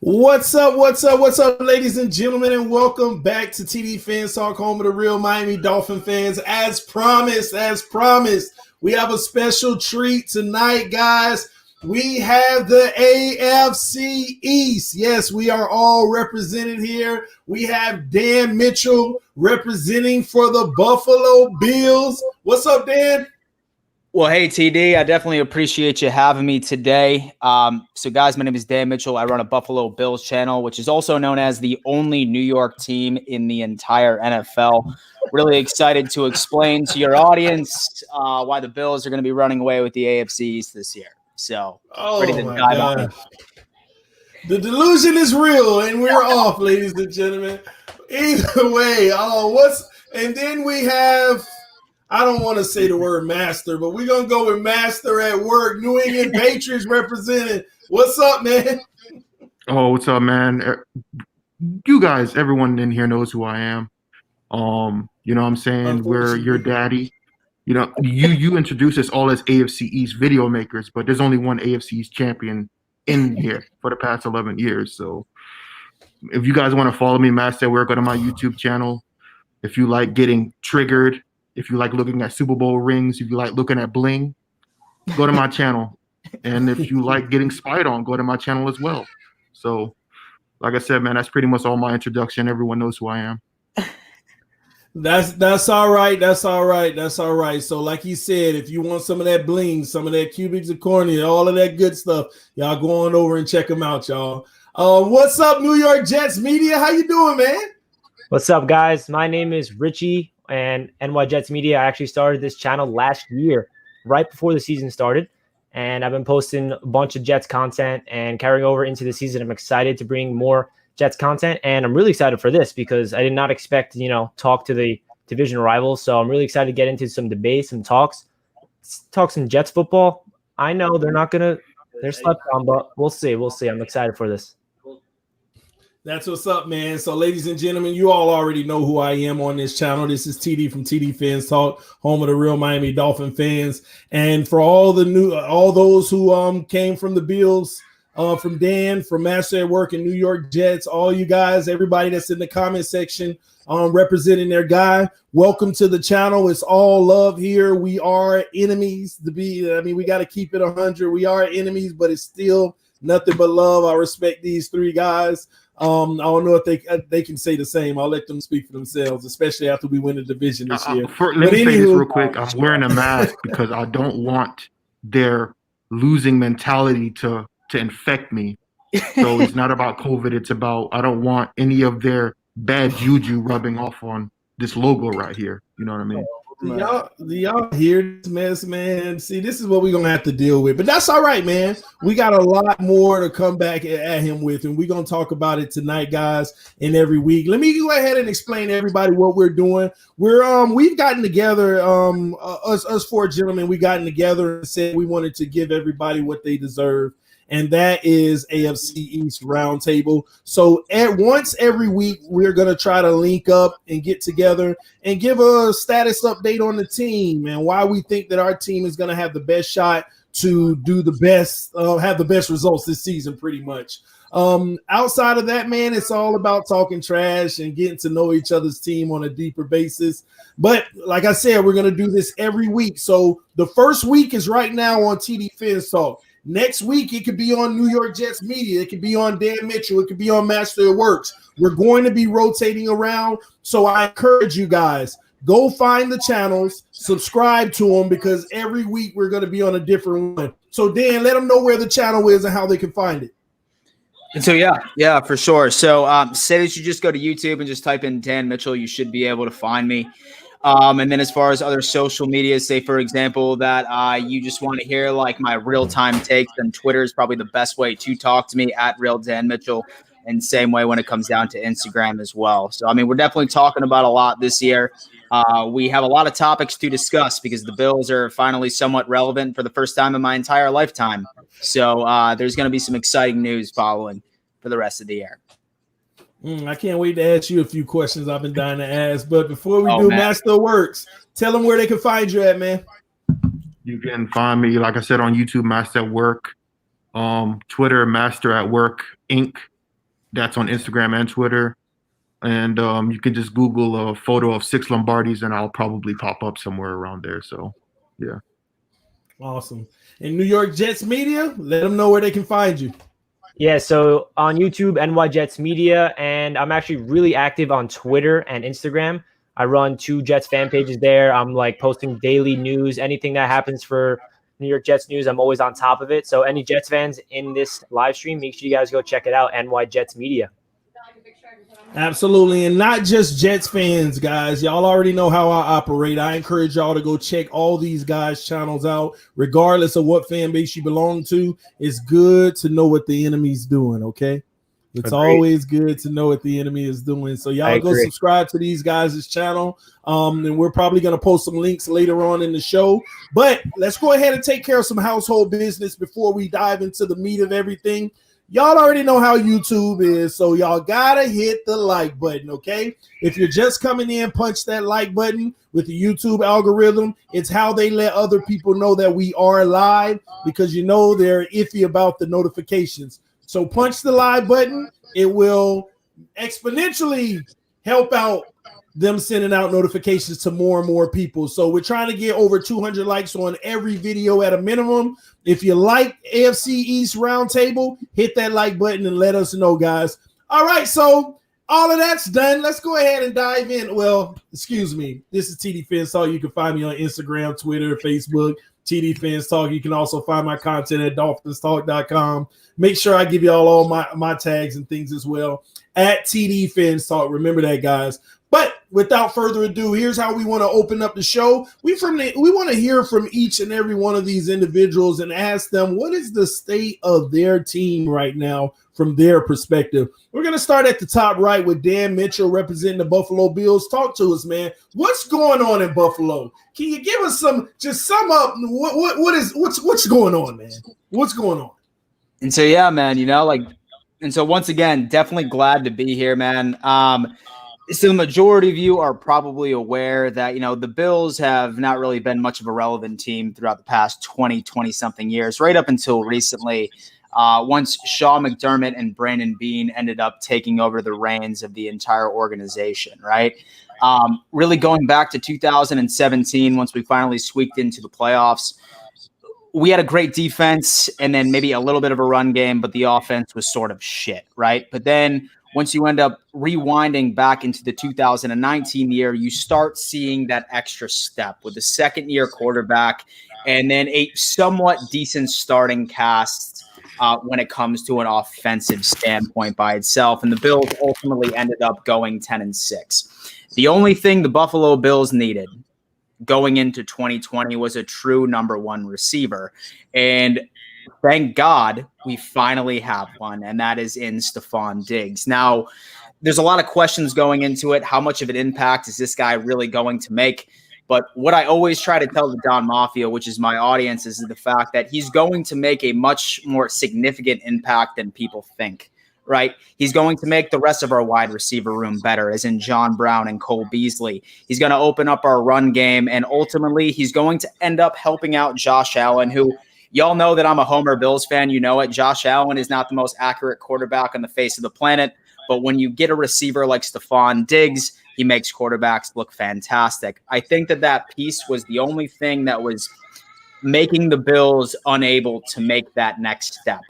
What's up, ladies and gentlemen, and welcome back to TDPHINSTALK, home of the real Miami Dolphin fans. As promised, we have a special treat tonight, guys. We have the AFC East. Yes, we are all represented here. We have Dan Mitchell representing for the Buffalo Bills. What's up, Dan? Well, hey, TD, I definitely appreciate you having me today. So, guys, my name is Dan Mitchell. I run a Buffalo Bills channel, which is also known as the only New York team in the entire NFL. Really excited to explain to your audience why the Bills are going to be running away with the AFC East this year. So, ready to dive on it. The delusion is real, and we're off, ladies and gentlemen. Either way, and then we have, I don't want to say the word master, but we're going to go with master at work. New England Patriots represented. What's up, man? Oh, what's up, man? You guys, everyone in here knows who I am. You know what I'm saying? We're your daddy. You know, you introduce us all as AFC East video makers, but there's only one AFC East champion in here for the past 11 years. So if you guys want to follow me, master at work, go to my YouTube channel. If you like getting triggered, if you like looking at Super Bowl rings, if you like looking at bling, go to my channel. And if you like getting spied on, go to my channel as well. So, like I said, man, that's pretty much all my introduction. Everyone knows who I am. That's all right. That's all right. So, like he said, if you want some of that bling, some of that cubic zirconia, all of that good stuff, y'all go on over and check them out, y'all. What's up, New York Jets Media? How you doing, man? What's up, guys? My name is Richie. And NY Jets Media. I actually started this channel last year, right before the season started. And I've been posting a bunch of Jets content and carrying over into the season. I'm excited to bring more Jets content. And I'm really excited for this because I did not expect, talk to the division rivals. So I'm really excited to get into some debate, some talk some Jets football. I know they're slept on, but we'll see. I'm excited for this. That's what's up, man. So, ladies and gentlemen, you all already know who I am on this channel. This is TD from TDPHINSTALK, home of the real Miami Dolphin fans. And for all those who came from the Bills, from Dan, from Master at Work and New York Jets, all you guys, everybody that's in the comment section representing their guy, welcome to the channel. It's all love here. We are enemies. We got to keep it 100. We are enemies, but it's still nothing but love. I respect these three guys. I don't know if they can say the same. I'll let them speak for themselves, especially after we win the division this year. Let me say this real quick. I'm wearing a mask because I don't want their losing mentality to infect me. So it's not about COVID. It's about I don't want any of their bad juju rubbing off on this logo right here. You know what I mean? Y'all hear this mess, man? See, this is what we're going to have to deal with. But that's all right, man. We got a lot more to come back at him with, and we're going to talk about it tonight, guys, and every week. Let me go ahead and explain to everybody what we're doing. We've gotten together, us four gentlemen, we gotten together and said we wanted to give everybody what they deserve. And that is AFC East Roundtable. So once every week, we're going to try to link up and get together and give a status update on the team and why we think that our team is going to have the best shot to do the best, have the best results this season, pretty much. Outside of that, man, it's all about talking trash and getting to know each other's team on a deeper basis. But like I said, we're going to do this every week. So the first week is right now on TDPHINSTALK. Next week, it could be on New York Jets Media. It could be on Dan Mitchell. It could be on Master at Works. We're going to be rotating around. So I encourage you guys, go find the channels, subscribe to them, because every week we're going to be on a different one. So, Dan, let them know where the channel is and how they can find it. And so, yeah, for sure. So say that you just go to YouTube and just type in Dan Mitchell. You should be able to find me. And then as far as other social media, say, for example, that you just want to hear like my real-time takes, then Twitter is probably the best way to talk to me, at Real Dan Mitchell. And same way when it comes down to Instagram as well. So, we're definitely talking about a lot this year. We have a lot of topics to discuss because the Bills are finally somewhat relevant for the first time in my entire lifetime. So there's going to be some exciting news following for the rest of the year. I can't wait to ask you a few questions I've been dying to ask. But before we Master Works, tell them where they can find you at, man. You can find me, like I said, on YouTube, Master at Work. Twitter, Master at Work Inc. That's on Instagram and Twitter. And you can just Google a photo of 6 Lombardis, and I'll probably pop up somewhere around there. So, yeah. Awesome. And New York Jets Media, let them know where they can find you. Yeah, so on YouTube, NY Jets Media, and I'm actually really active on Twitter and Instagram. I run 2 Jets fan pages there. I'm like posting daily news, anything that happens for New York Jets news, I'm always on top of it. So any Jets fans in this live stream, make sure you guys go check it out, NY Jets Media. Absolutely. And not just Jets fans, guys. Y'all already know how I operate. I encourage y'all to go check all these guys' channels out, regardless of what fan base you belong to. It's good to know what the enemy's doing, okay? It's always good to know what the enemy is doing. So y'all go subscribe to these guys' channel. And we're probably going to post some links later on in the show. But let's go ahead and take care of some household business before we dive into the meat of everything. Y'all already know how YouTube is, so y'all gotta hit the like button, okay? If you're just coming in, punch that like button with the YouTube algorithm. It's how they let other people know that we are live, because you know they're iffy about the notifications. So punch the like button. It will exponentially help out them sending out notifications to more and more people. So we're trying to get over 200 likes on every video at a minimum. If you like AFC East Roundtable, hit that like button and let us know, guys. All right, so all of that's done. Let's go ahead and dive in. Well, excuse me. This is TD FINSTALK. You can find me on Instagram, Twitter, Facebook, TD FINSTALK. You can also find my content at dolphinstalk.com. Make sure I give you all my tags and things as well at TD FINSTALK. Remember that, guys. But without further ado, here's how we want to open up the show. We want to hear from each and every one of these individuals and ask them, what is the state of their team right now from their perspective? We're going to start at the top right with Dan Mitchell representing the Buffalo Bills. Talk to us, man. What's going on in Buffalo? Can you give us just sum up what's going on, man? What's going on? And so, yeah, man, so once again, definitely glad to be here, man. So the majority of you are probably aware that, the Bills have not really been much of a relevant team throughout the past 20-something years, right up until recently, once Sean McDermott and Brandon Beane ended up taking over the reins of the entire organization, right? Really going back to 2017, once we finally squeaked into the playoffs, we had a great defense and then maybe a little bit of a run game, but the offense was sort of shit, right? But then once you end up rewinding back into the 2019 year, you start seeing that extra step with the second-year quarterback and then a somewhat decent starting cast when it comes to an offensive standpoint by itself. And the Bills ultimately ended up going 10-6. The only thing the Buffalo Bills needed going into 2020 was a true number one receiver. And thank God we finally have one, and that is in Stephon Diggs. Now, there's a lot of questions going into it. How much of an impact is this guy really going to make? But what I always try to tell the Don Mafia, which is my audience, is the fact that he's going to make a much more significant impact than people think, right? He's going to make the rest of our wide receiver room better, as in John Brown and Cole Beasley. He's going to open up our run game, and ultimately he's going to end up helping out Josh Allen, who – y'all know that I'm a Homer Bills fan. You know it. Josh Allen is not the most accurate quarterback on the face of the planet. But when you get a receiver like Stephon Diggs, he makes quarterbacks look fantastic. I think that piece was the only thing that was making the Bills unable to make that next step.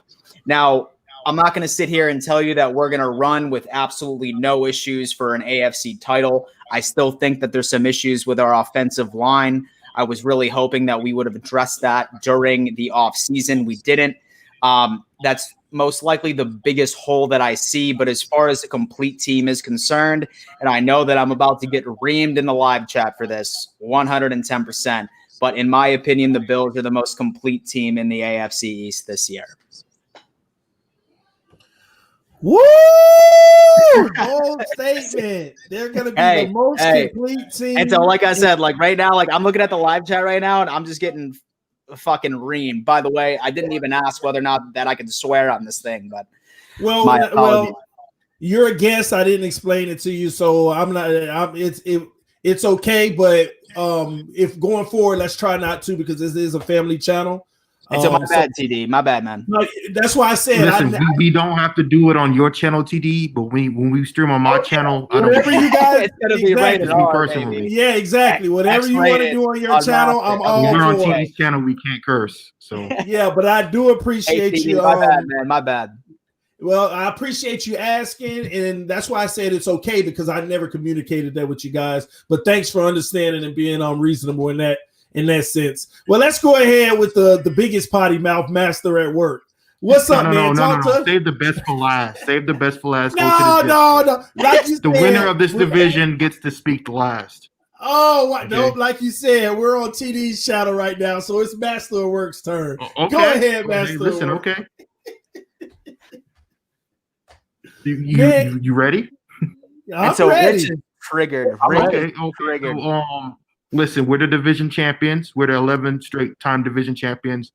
Now, I'm not going to sit here and tell you that we're going to run with absolutely no issues for an AFC title. I still think that there's some issues with our offensive line. I was really hoping that we would have addressed that during the offseason. We didn't. That's most likely the biggest hole that I see. But as far as the complete team is concerned, and I know that I'm about to get reamed in the live chat for this, 110%. But in my opinion, the Bills are the most complete team in the AFC East this year. Woo! Bold statement. They're going to be the most complete team. And so, like I said, right now, I'm looking at the live chat right now, and I'm just getting fucking reamed. By the way, I didn't even ask whether or not that I could swear on this thing, but well, you're a guest. I didn't explain it to you, so I'm not. It's okay, but if going forward, let's try not to, because this is a family channel. And so my bad, TD. My bad, man. No, that's why I said. Listen, we don't have to do it on your channel, TD, but when we stream on my channel, I don't. Whatever you guys, it's gonna be rated Just me R, personally. baby. Yeah, exactly. Whatever you want to do on your channel, I'm all We're on for. TD's channel. We can't curse. So yeah, but I do appreciate TD, you. My bad, man. My bad. Well, I appreciate you asking, and that's why I said it's okay because I never communicated that with you guys. But thanks for understanding and being reasonable in that sense. Well, let's go ahead with the biggest potty mouth master at work. What's up, man? No. Save the best for last. Save the best for last. No. Like you the winner of this division gets to speak last. Oh, okay. No, like you said, we're on TD's channel right now, so it's Master of Work's turn. Okay. Go ahead, Master. Listen, okay. You ready? I'm ready. Triggered. Okay. So, listen, we're the division champions. We're the 11 straight time division champions.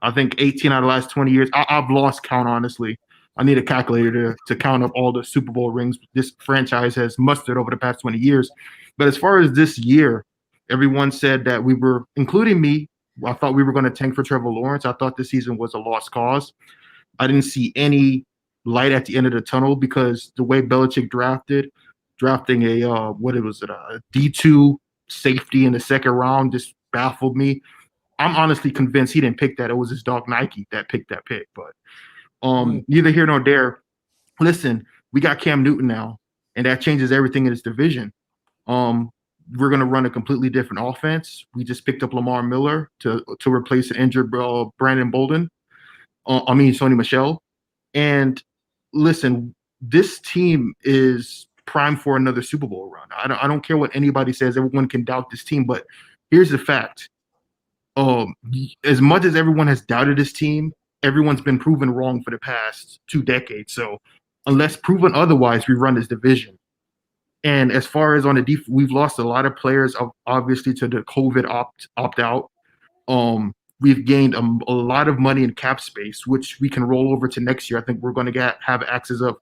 I think 18 out of the last 20 years. I've lost count, honestly. I need a calculator to count up all the Super Bowl rings this franchise has mustered over the past 20 years. But as far as this year, everyone said that we were, including me, I thought we were going to tank for Trevor Lawrence. I thought this season was a lost cause. I didn't see any light at the end of the tunnel because the way Belichick drafting a a D2 safety in the second round just baffled me. I'm honestly convinced he didn't pick that. It was his dog Nike that picked that pick. But neither here nor there. Listen, we got Cam Newton now, and that changes everything in this division. We're going to run a completely different offense. We just picked up Lamar Miller to replace an injured Brandon Bolden. Sony Michel. And listen, this team is primed for another Super Bowl run. I don't care what anybody says. Everyone can doubt this team, but here's the fact. As much as everyone has doubted this team, everyone's been proven wrong for the past 2 decades. So unless proven otherwise, we run this division. And as far as on the defense, we've lost a lot of players, obviously, to the COVID opt-out. We've gained a lot of money in cap space, which we can roll over to next year. I think we're going to have access of,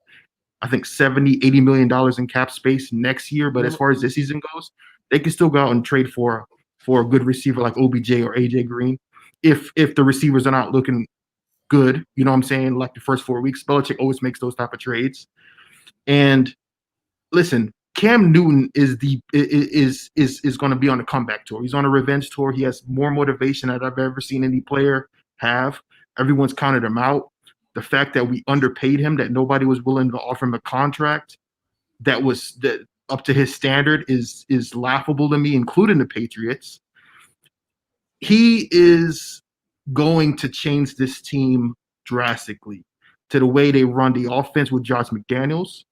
I think, $70-80 million in cap space next year. But as far as this season goes, they can still go out and trade for a good receiver like OBJ or AJ Green. If the receivers are not looking good, you know what I'm saying, like the first 4 weeks, Belichick always makes those type of trades. And listen, Cam Newton is going to be on a comeback tour. He's on a revenge tour. He has more motivation than I've ever seen any player have. Everyone's counted him out. The fact that we underpaid him, that nobody was willing to offer him a contract that was up to his standard is laughable to me, including the Patriots. He is going to change this team drastically to the way they run the offense with Josh McDaniels,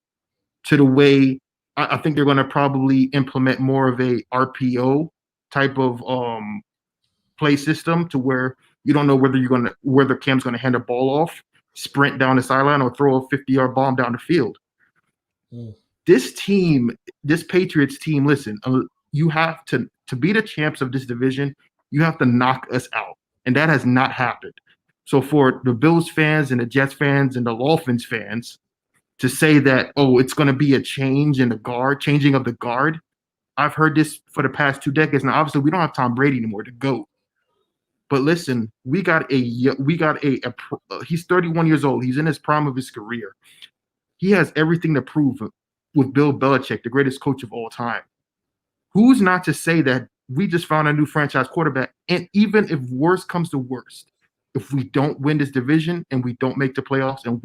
to the way I think they're going to probably implement more of a RPO type of play system to where you don't know whether Cam's going to hand a ball off, sprint down the sideline, or throw a 50-yard bomb down the field. This Patriots team, listen, you have to be the champs of this division, you have to knock us out. And that has not happened. So for the Bills fans and the Jets fans and the Dolphins fans to say that, it's going to be a changing of the guard. I've heard this for the past 2 decades. Now, obviously, we don't have Tom Brady anymore to go. But listen, he's 31 years old. He's in his prime of his career. He has everything to prove with Bill Belichick, the greatest coach of all time. Who's not to say that we just found a new franchise quarterback? And even if worst comes to worst, if we don't win this division and we don't make the playoffs and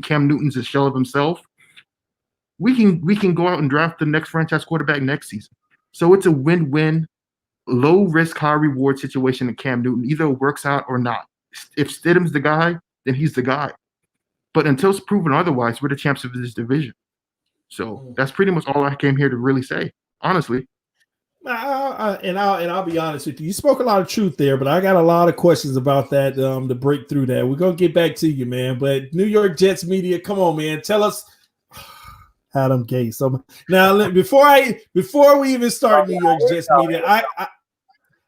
Cam Newton's a shell of himself, we can go out and draft the next franchise quarterback next season. So it's a win-win, low risk, high reward situation in Cam Newton. Either it works out or not. If Stidham's the guy, then he's the guy. But until it's proven otherwise, we're the champs of this division. So that's pretty much all I came here to really say, honestly. I'll be honest with you. You spoke a lot of truth there, but I got a lot of questions about that to break through that. We're gonna get back to you, man. But New York Jets media, come on, man, tell us Adam Gase. So now, before we even start New York Jets media,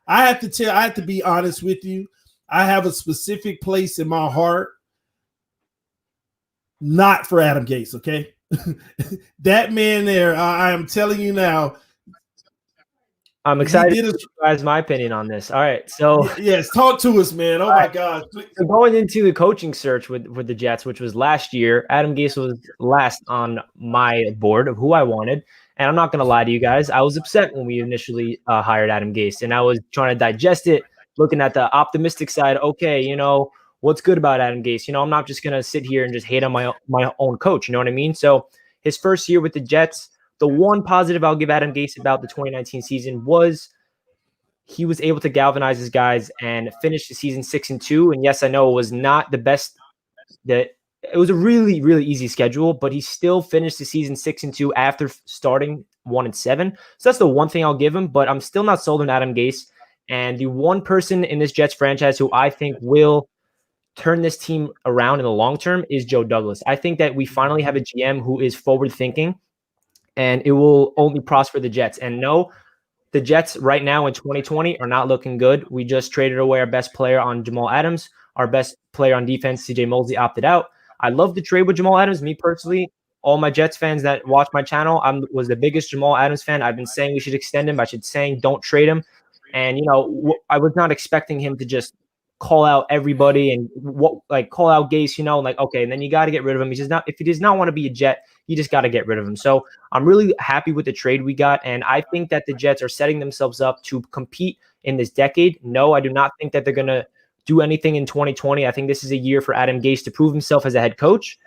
I have to be honest with you. I have a specific place in my heart, not for Adam Gase. Okay, that man there. I am telling you now. I'm excited to give you guys my opinion on this. All right. So yes, talk to us, man. Oh my God. So going into the coaching search with the Jets, which was last year, Adam Gase was last on my board of who I wanted. And I'm not going to lie to you guys. I was upset when we initially hired Adam Gase, and I was trying to digest it, looking at the optimistic side. Okay, what's good about Adam Gase? I'm not just going to sit here and just hate on my own coach. You know what I mean? So his first year with the Jets, the one positive I'll give Adam Gase about the 2019 season was he was able to galvanize his guys and finish the season 6-2. And yes, I know it was not the best. It was a really, really easy schedule, but he still finished the season 6-2 after starting 1-7. So that's the one thing I'll give him. But I'm still not sold on Adam Gase. And the one person in this Jets franchise who I think will turn this team around in the long term is Joe Douglas. I think that we finally have a GM who is forward thinking, and it will only prosper the Jets. And no, the Jets right now in 2020 are not looking good. We just traded away our best player on Jamal Adams. Our best player on defense, CJ Mosley, opted out. I love the trade with Jamal Adams. Me personally, all my Jets fans that watch my channel, I was the biggest Jamal Adams fan. I've been saying we should extend him. I should saying don't trade him. And, I was not expecting him to just call out everybody and call out Gase, okay, and then you got to get rid of him. If he does not want to be a Jet, you just got to get rid of him. So I'm really happy with the trade we got. And I think that the Jets are setting themselves up to compete in this decade. No, I do not think that they're going to do anything in 2020. I think this is a year for Adam Gase to prove himself as a head coach.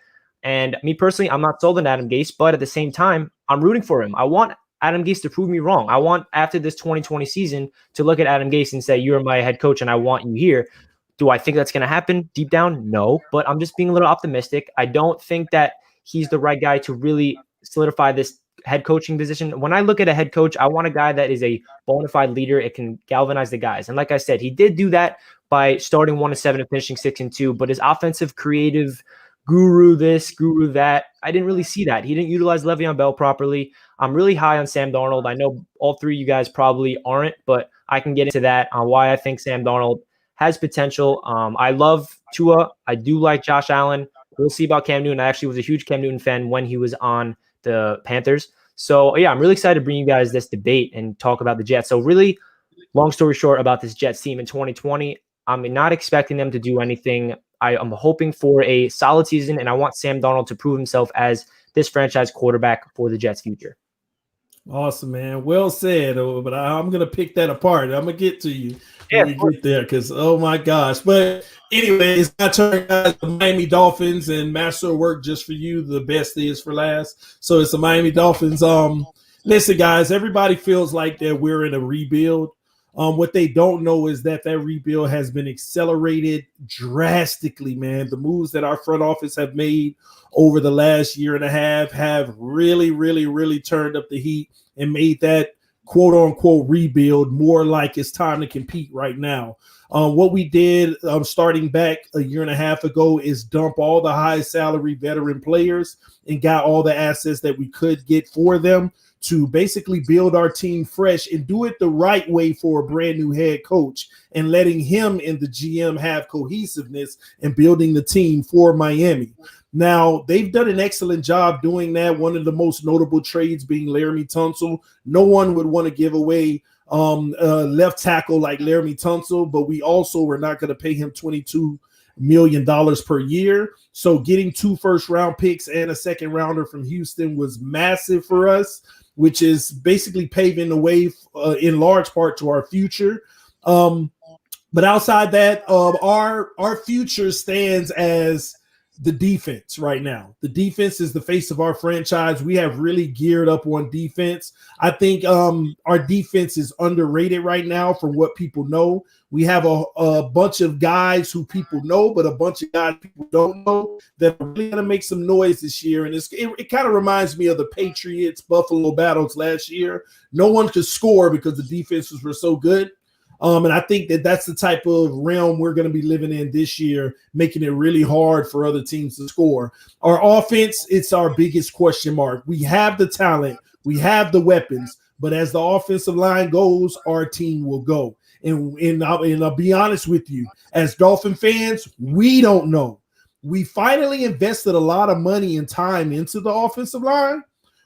And me personally, I'm not sold on Adam Gase, but at the same time, I'm rooting for him. I want Adam Gase to prove me wrong. I want, after this 2020 season, to look at Adam Gase and say, you're my head coach and I want you here. Do I think that's going to happen deep down? No, but I'm just being a little optimistic. I don't think that he's the right guy to really solidify this head coaching position. When I look at a head coach, I want a guy that is a bona fide leader. It can galvanize the guys. And like I said, he did do that by starting 1-7 and finishing 6-2, but his offensive creative guru this, guru that, I didn't really see that. He didn't utilize Le'Veon Bell properly. I'm really high on Sam Darnold. I know all three of you guys probably aren't, but I can get into that on why I think Sam Darnold has potential. I love Tua. I do like Josh Allen. We'll see about Cam Newton. I actually was a huge Cam Newton fan when he was on the Panthers. So, yeah, I'm really excited to bring you guys this debate and talk about the Jets. So, really, long story short about this Jets team in 2020, I'm not expecting them to do anything. I am hoping for a solid season, and I want Sam Darnold to prove himself as this franchise quarterback for the Jets' future. Awesome, man. Well said. But I'm going to pick that apart. I'm going to get to you when we get there because, oh, my gosh. But anyway, it's my turn, guys. The Miami Dolphins and master of work just for you. The best is for last. So it's the Miami Dolphins. Listen, guys, everybody feels like that we're in a rebuild. What they don't know is that rebuild has been accelerated drastically, man. The moves that our front office have made over the last year and a half have really, really, really turned up the heat and made that quote unquote rebuild more like it's time to compete right now. What we did starting back a year and a half ago is dump all the high salary veteran players and got all the assets that we could get for them to basically build our team fresh and do it the right way for a brand new head coach and letting him and the GM have cohesiveness and building the team for Miami. Now, they've done an excellent job doing that. One of the most notable trades being Laramie Tunsil. No one would want to give away left tackle like Laramie Tunsil, but we also were not going to pay him $22 million per year. So getting 2 first-round picks and a second-rounder from Houston was massive for us, which is basically paving the way in large part to our future. But outside that, our future stands as the defense right now. The defense is the face of our franchise. We have really geared up on defense. I think our defense is underrated right now from what people know. We have a bunch of guys who people know, but a bunch of guys people don't know that are really going to make some noise this year. And it kind of reminds me of the Patriots-Buffalo battles last year. No one could score because the defenses were so good. And I think that that's the type of realm we're going to be living in this year, making it really hard for other teams to score. Our offense, it's our biggest question mark. We have the talent, we have the weapons, but as the offensive line goes, our team will go. And I'll be honest with you, as Dolphin fans, we don't know. We finally invested a lot of money and time into the offensive line,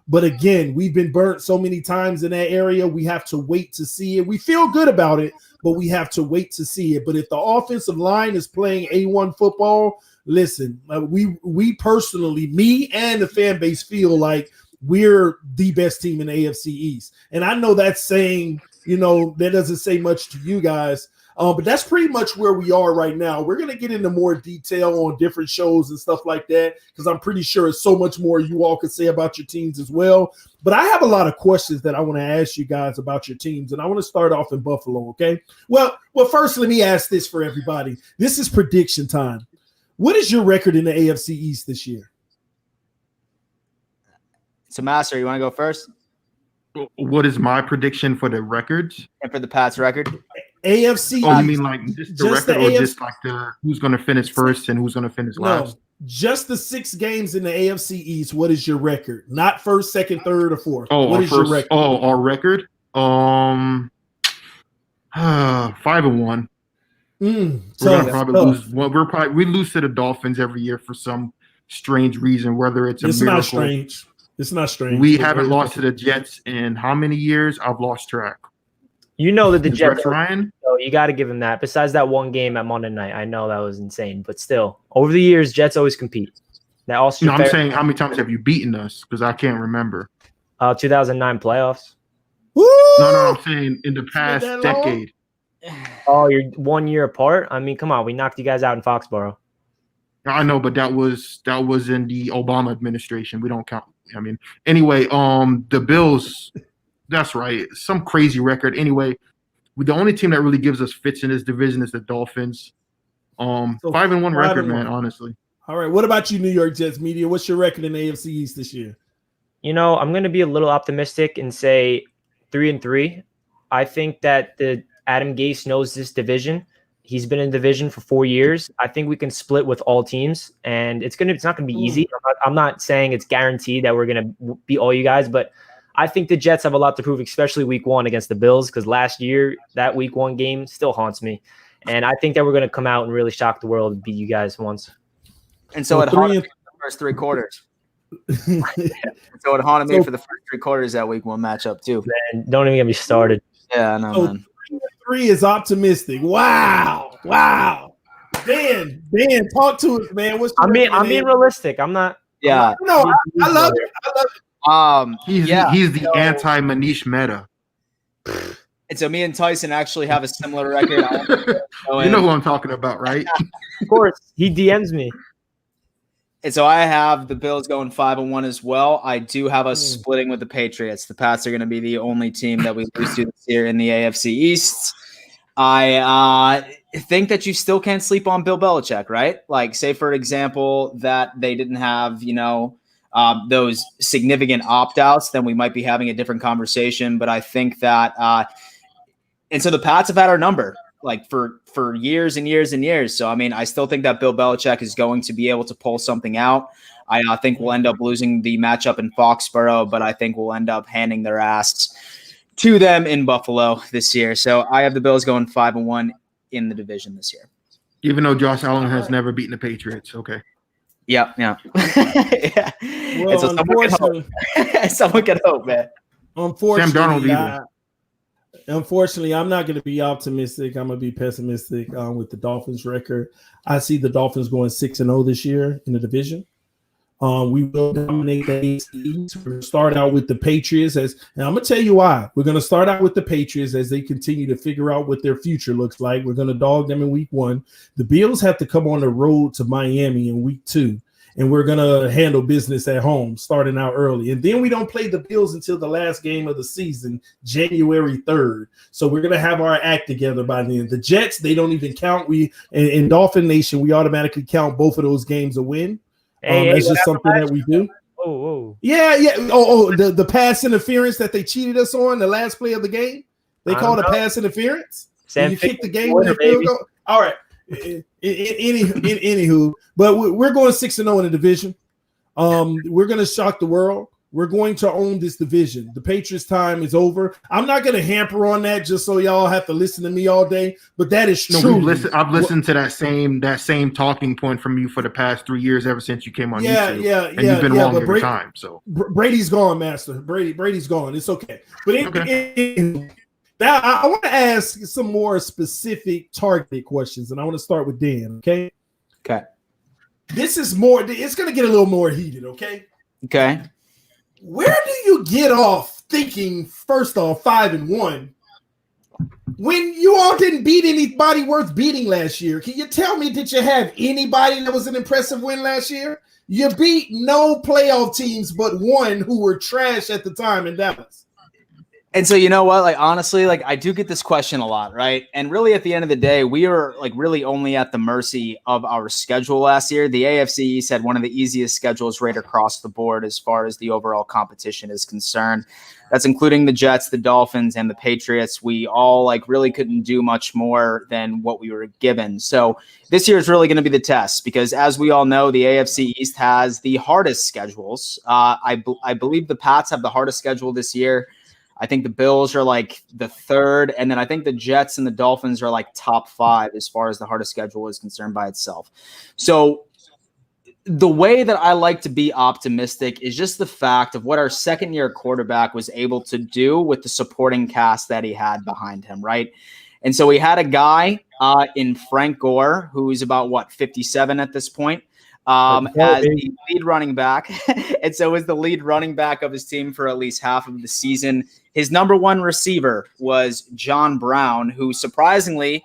But again, we've been burnt so many times in that area. We have to wait to see it. We feel good about it, but we have to wait to see it. But if the offensive line is playing A1 football, listen, we personally, me and the fan base, feel like we're the best team in the AFC East. And I know that's saying, that doesn't say much to you guys. But that's pretty much where we are right now. We're going to get into more detail on different shows and stuff like that, because I'm pretty sure it's so much more you all could say about your teams as well. But I have a lot of questions that I want to ask you guys about your teams, and I want to start off in Buffalo, okay? Well, first, let me ask this for everybody. This is prediction time. What is your record in the AFC East this year? So, Master, you want to go first? What is my prediction for the records? And for the Pats record? AFC. Oh, you mean like just the record, or just like the who's going to finish first and who's going to finish last? Just the 6 games in the AFC East. What is your record? Not first, second, third, or fourth. Oh, what is your record? Oh, our record. 5-1. We're gonna probably lose. Well, we lose to the Dolphins every year for some strange reason. Whether it's miracle. Not strange. It's not strange. We haven't lost to the Jets in how many years? I've lost track. That the Jets, Ryan? So you got to give him that. Besides that one game at Monday night, I know that was insane, but still, over the years, Jets always compete. That also. I'm saying, how many times have you beaten us? Because I can't remember. 2009 playoffs. Woo! No, I'm saying in the past decade. Oh, you're 1 year apart. I mean, come on, we knocked you guys out in Foxborough. I know, but that was in the Obama administration. We don't count. I mean, anyway, the Bills. That's right. Some crazy record. Anyway, the only team that really gives us fits in this division is the Dolphins. 5-1 record, man, honestly. All right. What about you, New York Jets media? What's your record in the AFC East this year? I'm going to be a little optimistic and say 3-3. I think that Adam Gase knows this division. He's been in division for 4 years. I think we can split with all teams, and it's not going to be easy. I'm not saying it's guaranteed that we're going to beat all you guys, but I think the Jets have a lot to prove, especially week 1 against the Bills, because last year that week 1 game still haunts me. And I think that we're going to come out and really shock the world and beat you guys once. And so it haunted me for the first 3 quarters. So it haunted me for the first 3 quarters that week 1 matchup too. Man, don't even get me started. Yeah, I know, man. 3 is optimistic. Wow. Dan, talk to us, man. I'm being realistic. I'm not. Yeah. No, I love it. He's the anti-Manish Mehta. And so me and Tyson actually have a similar record. You know who I'm talking about, right? Of course. He DMs me. And so I have the Bills going 5-1 as well. I do have us splitting with the Patriots. The Pats are going to be the only team that we lose to this year in the AFC East. I think that you still can't sleep on Bill Belichick, right? Like, say, for example, that they didn't have, those significant opt-outs, then we might be having a different conversation. But I think that and so the Pats have had our number like for years and years and years. So, I mean, I still think that Bill Belichick is going to be able to pull something out. I think we'll end up losing the matchup in Foxborough, but I think we'll end up handing their ass to them in Buffalo this year. So I have the Bills going 5-1 in the division this year. Even though Josh Allen has never beaten the Patriots. Okay. Yeah. Yeah. Well, so someone can hope, man. Unfortunately, Sam Darnold either. Unfortunately, I'm not going to be optimistic. I'm going to be pessimistic with the Dolphins record. I see the Dolphins going 6-0 this year in the division. We will dominate the AFC East. We're going to start out with the Patriots. And I'm going to tell you why. We're going to start out with the Patriots as they continue to figure out what their future looks like. We're going to dog them in week 1. The Bills have to come on the road to Miami in week 2. And we're going to handle business at home starting out early. And then we don't play the Bills until the last game of the season, January 3rd. So we're going to have our act together by then. The Jets, they don't even count. In Dolphin Nation, we automatically count both of those games a win. That's just something that we do. Oh. Yeah. The pass interference that they cheated us on the last play of the game. They called it pass interference. You kick the game with a field goal. All right. Anywho, but we're going 6-0 in the division. We're going to shock the world. We're going to own this division. The Patriots' time is over. I'm not going to hamper on that just so y'all have to listen to me all day, but that is true. I've listened to that same talking point from you for the past 3 years ever since you came on YouTube. And you've been wrong every time. So Brady's gone, Master. Brady's gone. It's okay. But now I want to ask some more specific targeted questions, and I want to start with Dan. Okay. Okay. This is more. It's going to get a little more heated. Okay. Okay. Where do you get off thinking, first off, 5-1 when you all didn't beat anybody worth beating last year? Can you tell me, did you have anybody that was an impressive win last year? You beat no playoff teams but one who were trash at the time in Dallas. And so, you know what, like, honestly, like, I do get this question a lot, right? And really at the end of the day, we are like really only at the mercy of our schedule last year. The AFC East had one of the easiest schedules right across the board as far as the overall competition is concerned. That's including the Jets, the Dolphins, and the Patriots. We all like really couldn't do much more than what we were given. So this year is really going to be the test because, as we all know, the AFC East has the hardest schedules. I believe the Pats have the hardest schedule this year. I think the Bills are like the third, and then I think the Jets and the Dolphins are like top 5 as far as the hardest schedule is concerned by itself. So the way that I like to be optimistic is just the fact of what our second-year quarterback was able to do with the supporting cast that he had behind him, right? And so we had a guy in Frank Gore, who's about, 57 at this point, as the lead running back. And so was the lead running back of his team for at least half of the season. His number one receiver was John Brown, who surprisingly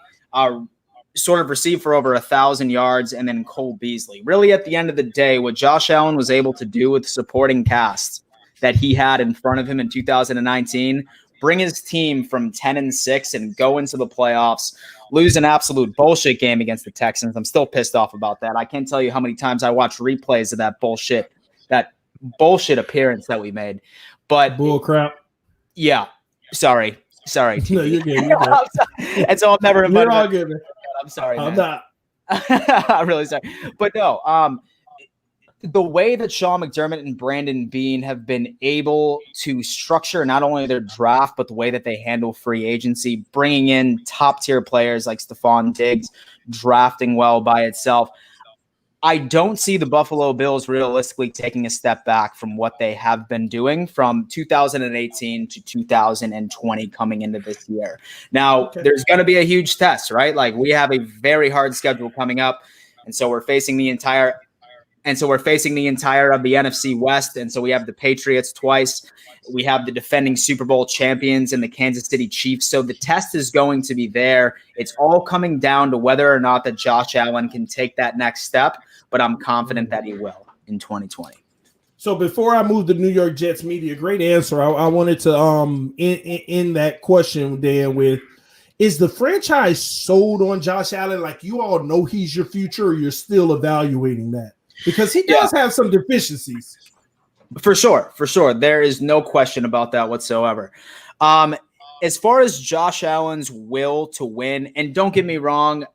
sort of received for over 1,000 yards, and then Cole Beasley. Really, at the end of the day, what Josh Allen was able to do with the supporting cast that he had in front of him in 2019, bring his team from 10-6 and go into the playoffs, lose an absolute bullshit game against the Texans. I'm still pissed off about that. I can't tell you how many times I watched replays of that bullshit appearance that we made. But bull crap. Yeah. Sorry. No, you're good. You're good. And so I'm never invited. You're all good, man. I'm sorry, man. I'm not. I'm really sorry. But no, the way that Sean McDermott and Brandon Beane have been able to structure not only their draft, but the way that they handle free agency, bringing in top-tier players like Stephon Diggs, drafting well by itself, I don't see the Buffalo Bills realistically taking a step back from what they have been doing from 2018 to 2020 coming into this year. Now, There's going to be a huge test, right? Like, we have a very hard schedule coming up, and so we're facing the entire of the NFC West, and so we have the Patriots twice. We have the defending Super Bowl champions and the Kansas City Chiefs. So the test is going to be there. It's all coming down to whether or not that Josh Allen can take that next step, but I'm confident that he will in 2020. So before I move to New York Jets media, great answer. I wanted to end that question, Dan, with, is the franchise sold on Josh Allen? Like, you all know he's your future, or you're still evaluating that? Because he does have some deficiencies. For sure. There is no question about that whatsoever. As far as Josh Allen's will to win, and don't get me wrong,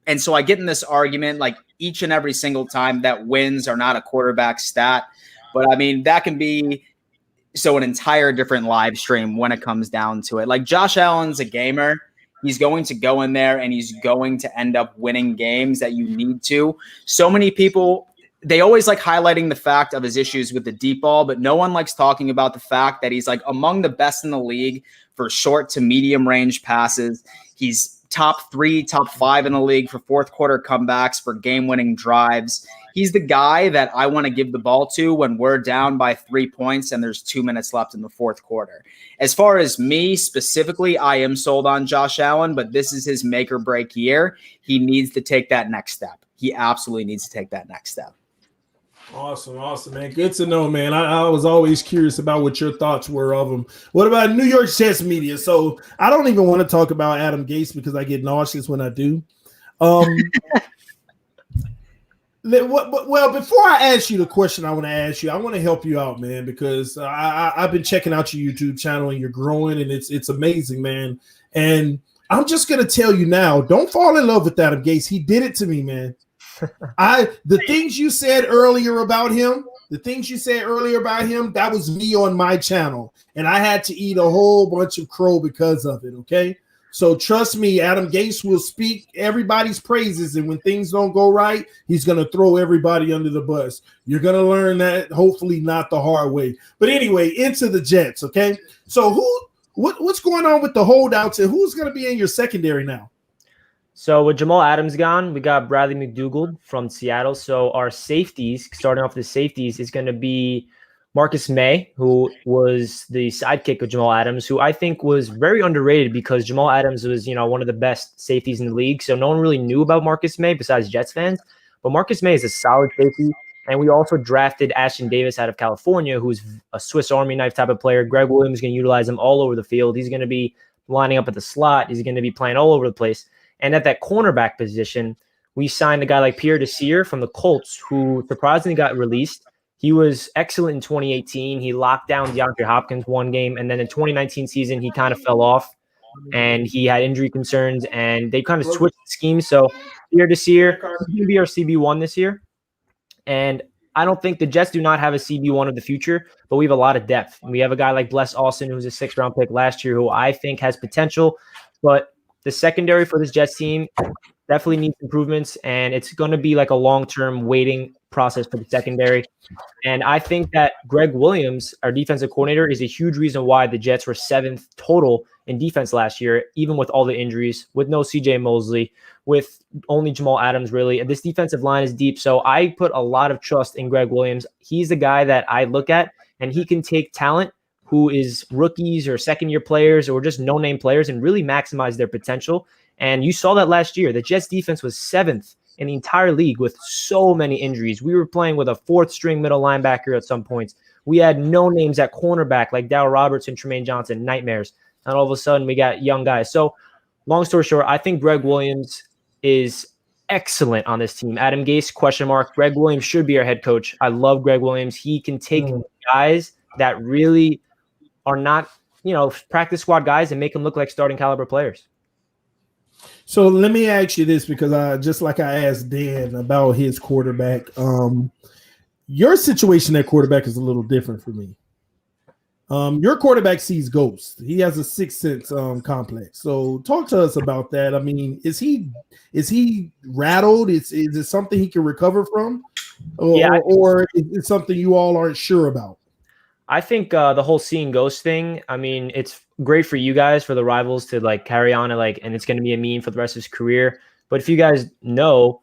and so I get in this argument like each and every single time that wins are not a quarterback stat, but I mean, that can be an entire different live stream when it comes down to it. Like, Josh Allen's a gamer. He's going to go in there and he's going to end up winning games that you need to. So many people, they always like highlighting the fact of his issues with the deep ball, but no one likes talking about the fact that he's like among the best in the league for short to medium range passes. He's top 3, top 5 in the league for fourth quarter comebacks, for game-winning drives. He's the guy that I want to give the ball to when we're down by 3 points and there's 2 minutes left in the fourth quarter. As far as me specifically, I am sold on Josh Allen, but this is his make or break year. He needs to take that next step. He absolutely needs to take that next step. Awesome, man. Good to know, man. I was always curious about what your thoughts were of him. What about New York Jets media? So I don't even want to talk about Adam Gase because I get nauseous when I do. Well, before I ask you the question I want to ask you, I want to help you out, man, because I've been checking out your YouTube channel and you're growing, and it's amazing, man. And I'm just going to tell you now, don't fall in love with Adam Gase. He did it to me, man. The things you said earlier about him, the things you said earlier about him, that was me on my channel. And I had to eat a whole bunch of crow because of it, okay? So trust me, Adam Gase will speak everybody's praises. And when things don't go right, he's going to throw everybody under the bus. You're going to learn that, hopefully not the hard way. But anyway, into the Jets, okay? So what's going on with the holdouts and who's going to be in your secondary now? So with Jamal Adams gone, we got Bradley McDougald from Seattle. So our safeties, starting off the safeties, is going to be Marcus May, who was the sidekick of Jamal Adams, who I think was very underrated because Jamal Adams was, one of the best safeties in the league. So no one really knew about Marcus May besides Jets fans. But Marcus May is a solid safety. And we also drafted Ashton Davis out of California, who's a Swiss Army knife type of player. Greg Williams is going to utilize him all over the field. He's going to be lining up at the slot. He's going to be playing all over the place. And at that cornerback position, we signed a guy like Pierre Desir from the Colts, who surprisingly got released. He was excellent in 2018. He locked down DeAndre Hopkins one game. And then in 2019 season, he kind of fell off and he had injury concerns and they kind of switched schemes. So Pierre Desir is going to be our CB1 this year. And I don't think the Jets do not have a CB1 of the future, but we have a lot of depth. We have a guy like Bless Austin, who was a 6th-round pick last year, who I think has potential. But the secondary for this Jets team definitely needs improvements, and it's going to be like a long-term waiting process for the secondary. And I think that Greg Williams, our defensive coordinator, is a huge reason why the Jets were 7th total in defense last year, even with all the injuries, with no CJ Mosley, with only Jamal Adams, really. This defensive line is deep, so I put a lot of trust in Greg Williams. He's the guy that I look at, and he can take talent who is rookies or second-year players or just no-name players and really maximize their potential. And you saw that last year. The Jets defense was 7th in the entire league with so many injuries. We were playing with a 4th-string middle linebacker at some points. We had no names at cornerback like Darryl Robertson, Tremaine Johnson, nightmares. And all of a sudden, we got young guys. So long story short, I think Greg Williams is excellent on this team. Adam Gase, question mark. Greg Williams should be our head coach. I love Greg Williams. He can take guys that really are not, practice squad guys and make them look like starting caliber players. So let me ask you this, because just like I asked Dan about his quarterback, your situation at quarterback is a little different for me. Your quarterback sees ghosts. He has a sixth sense complex. So talk to us about that. I mean, is he rattled? Is it something he can recover from, or is it something you all aren't sure about? I think the whole seeing ghosts thing, I mean, it's great for you guys, for the rivals to carry on and it's going to be a meme for the rest of his career. But if you guys know,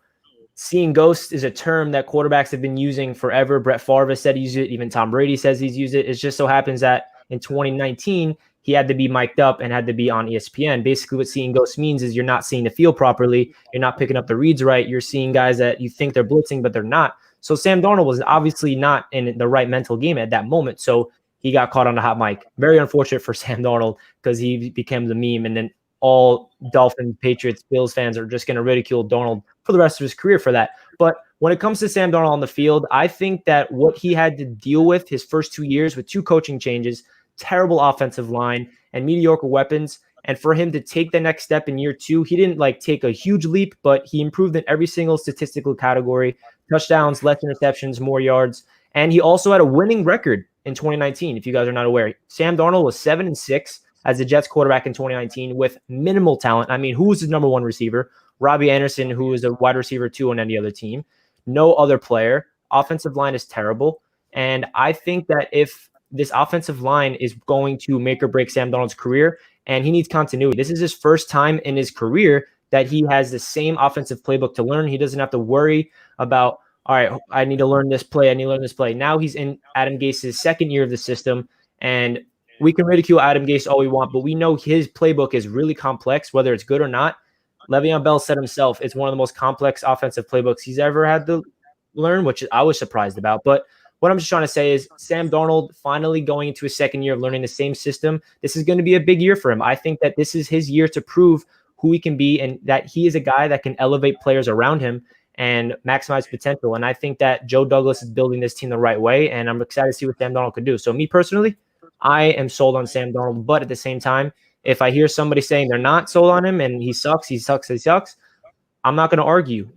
seeing ghosts is a term that quarterbacks have been using forever. Brett Favre said he used it. Even Tom Brady says he's used it. It just so happens that in 2019, he had to be mic'd up and had to be on ESPN. Basically, what seeing ghosts means is you're not seeing the field properly. You're not picking up the reads right. You're seeing guys that you think they're blitzing, but they're not. So Sam Darnold was obviously not in the right mental game at that moment. So he got caught on the hot mic. Very unfortunate for Sam Darnold because he became the meme. And then all Dolphins, Patriots, Bills fans are just going to ridicule Darnold for the rest of his career for that. But when it comes to Sam Darnold on the field, I think that what he had to deal with his first 2 years with 2 coaching changes, terrible offensive line, and mediocre weapons, and for him to take the next step in year 2, he didn't take a huge leap, but he improved in every single statistical category: touchdowns, less interceptions, more yards. And he also had a winning record in 2019, if you guys are not aware. Sam Darnold was 7-6 as the Jets quarterback in 2019 with minimal talent. I mean, who was his number 1 receiver? Robbie Anderson, who was a wide receiver 2 on any other team. No other player. Offensive line is terrible. And I think that if this offensive line is going to make or break Sam Darnold's career, and he needs continuity. This is his first time in his career that he has the same offensive playbook to learn. He doesn't have to worry about, all right, I need to learn this play. I need to learn this play. Now he's in Adam Gase's second year of the system, and we can ridicule Adam Gase all we want, but we know his playbook is really complex, whether it's good or not. Le'Veon Bell said himself, it's one of the most complex offensive playbooks he's ever had to learn, which I was surprised about. But what I'm just trying to say is Sam Darnold finally going into his second year of learning the same system. This is going to be a big year for him. I think that this is his year to prove who he can be and that he is a guy that can elevate players around him and maximize potential. And I think that Joe Douglas is building this team the right way, and I'm excited to see what Sam Darnold could do. So me personally, I am sold on Sam Darnold, but at the same time, if I hear somebody saying they're not sold on him and he sucks, I'm not going to argue.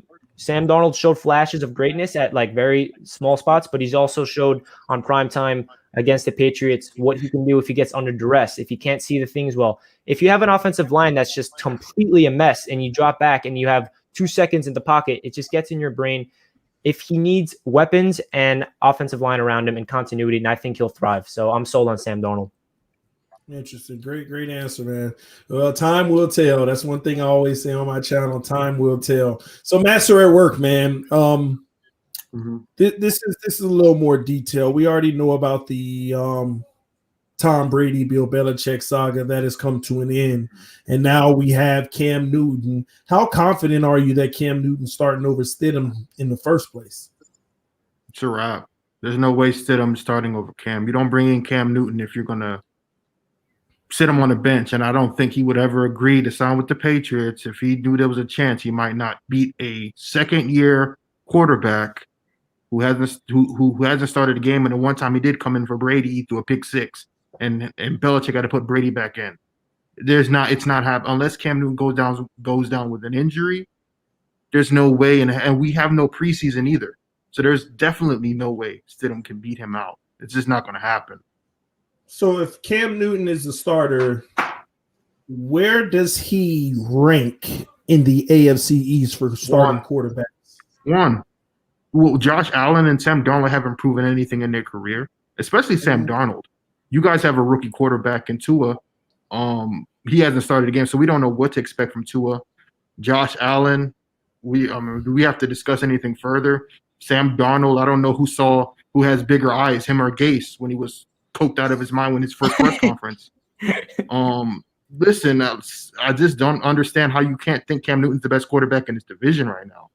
Sam Darnold showed flashes of greatness at like very small spots, but he's also showed on prime time against the Patriots what he can do if he gets under duress, if he can't see the things well. If you have an offensive line that's just completely a mess and you drop back and you have 2 seconds in the pocket, it just gets in your brain. If he needs weapons and offensive line around him and continuity, and I think he'll thrive. So I'm sold on Sam Darnold. Interesting. Great answer, man. Well, time will tell. That's one thing I always say on my channel. Time will tell. So Master at work, man. This is a little more detail. We already know about the Tom Brady, Bill Belichick saga that has come to an end. And now we have Cam Newton. How confident are you that Cam Newton's starting over Stidham in the first place? It's a wrap. There's no way Stidham starting over Cam. You don't bring in Cam Newton if you're going to sit him on the bench. And I don't think he would ever agree to sign with the Patriots if he knew there was a chance he might not beat a second-year quarterback who hasn't started a game. And the one time he did come in for Brady, he threw a pick six. And Belichick had to put Brady back in. It's not happening unless Cam Newton goes down with an injury. There's no way, and we have no preseason either. So there's definitely no way Stidham can beat him out. It's just not going to happen. So if Cam Newton is the starter, where does he rank in the AFC East for starting quarterbacks? One. Well, Josh Allen and Sam Darnold haven't proven anything in their career, especially Sam Darnold. You guys have a rookie quarterback in Tua. He hasn't started a game, so we don't know what to expect from Tua. Josh Allen, do we have to discuss anything further? Sam Darnold, I don't know who has bigger eyes, him or Gase, when he was coked out of his mind when his first press conference. Listen, I just don't understand how you can't think Cam Newton's the best quarterback in his division right now.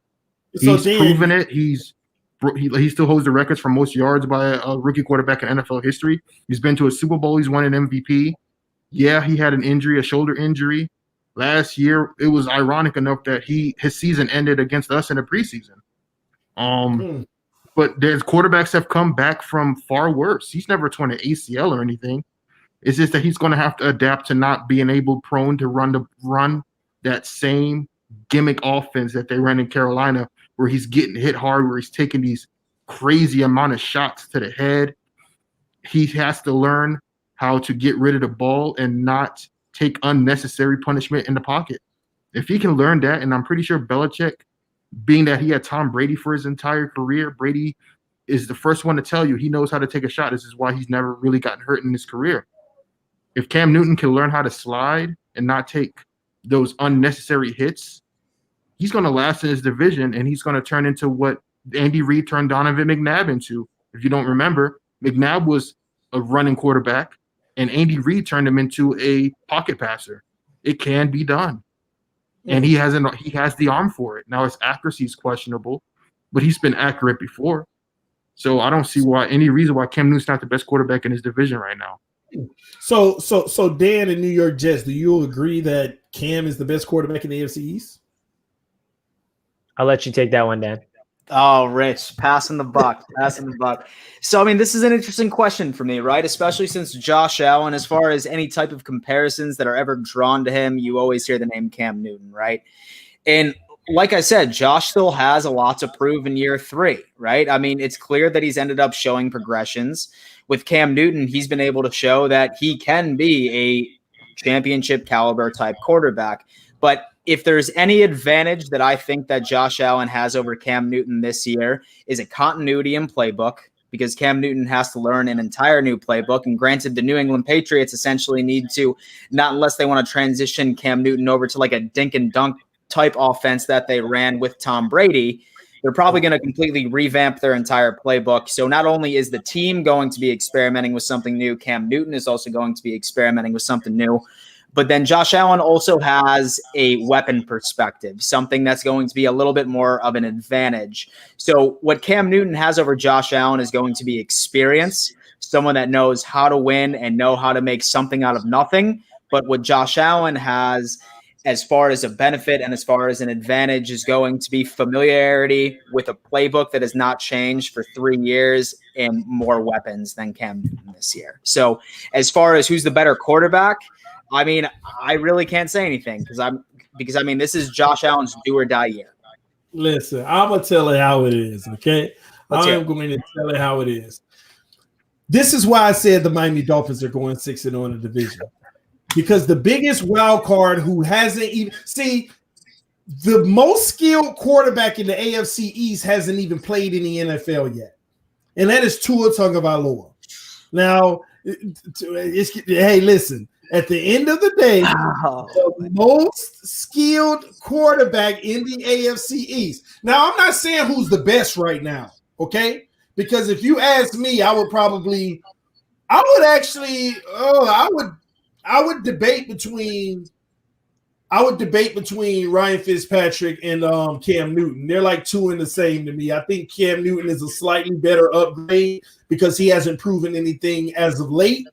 He's proven it. He still holds the records for most yards by a rookie quarterback in NFL history. He's been to a Super Bowl. He's won an MVP. Yeah, he had an injury, a shoulder injury. Last year, it was ironic enough that his season ended against us in the preseason. But there's quarterbacks have come back from far worse. He's never torn an ACL or anything. It's just that he's going to have to adapt to not being prone to run that same gimmick offense that they ran in Carolina, where he's getting hit hard, where he's taking these crazy amount of shots to the head. He has to learn how to get rid of the ball and not take unnecessary punishment in the pocket. If he can learn that, and I'm pretty sure Belichick, being that he had Tom Brady for his entire career, Brady is the first one to tell you he knows how to take a shot. This is why he's never really gotten hurt in his career. If Cam Newton can learn how to slide and not take those unnecessary hits, he's going to last in his division, and he's going to turn into what Andy Reid turned Donovan McNabb into. If you don't remember, McNabb was a running quarterback, and Andy Reid turned him into a pocket passer. It can be done. And he has the arm for it. Now his accuracy is questionable, but he's been accurate before. So I don't see any reason why Cam Newton's not the best quarterback in his division right now. So Dan in New York Jets, do you agree that Cam is the best quarterback in the AFC East? I'll let you take that one, Dan. Oh, Rich, passing the buck. So, I mean, this is an interesting question for me, right? Especially since Josh Allen, as far as any type of comparisons that are ever drawn to him, you always hear the name Cam Newton, right? And like I said, Josh still has a lot to prove in year 3, right? I mean, it's clear that he's ended up showing progressions. With Cam Newton, he's been able to show that he can be a championship caliber type quarterback. But if there's any advantage that I think that Josh Allen has over Cam Newton this year is a continuity in playbook, because Cam Newton has to learn an entire new playbook. And granted, the New England Patriots essentially need to, not unless they want to transition Cam Newton over to like a dink and dunk type offense that they ran with Tom Brady, they're probably going to completely revamp their entire playbook. So not only is the team going to be experimenting with something new, Cam Newton is also going to be experimenting with something new. But then Josh Allen also has a weapon perspective, something that's going to be a little bit more of an advantage. So what Cam Newton has over Josh Allen is going to be experience, someone that knows how to win and know how to make something out of nothing. But what Josh Allen has as far as a benefit and as far as an advantage is going to be familiarity with a playbook that has not changed for 3 years and more weapons than Cam Newton this year. So as far as who's the better quarterback, I mean, I really can't say anything because this is Josh Allen's do or die year. Listen, I'm gonna tell it how it is. Okay, Let's I hear am going to tell it how it is. This is why I said the Miami Dolphins are going 6-0 in the division, because the biggest wild card who hasn't even the most skilled quarterback in the AFC East hasn't even played in the NFL yet, and that is Tua Tagovailoa. Now, hey, listen. At the end of the day, the most skilled quarterback in the AFC East. Now, I'm not saying who's the best right now, okay? Because if you ask me, I would debate between Ryan Fitzpatrick and Cam Newton. They're like two in the same to me. I think Cam Newton is a slightly better upgrade because he hasn't proven anything as of late.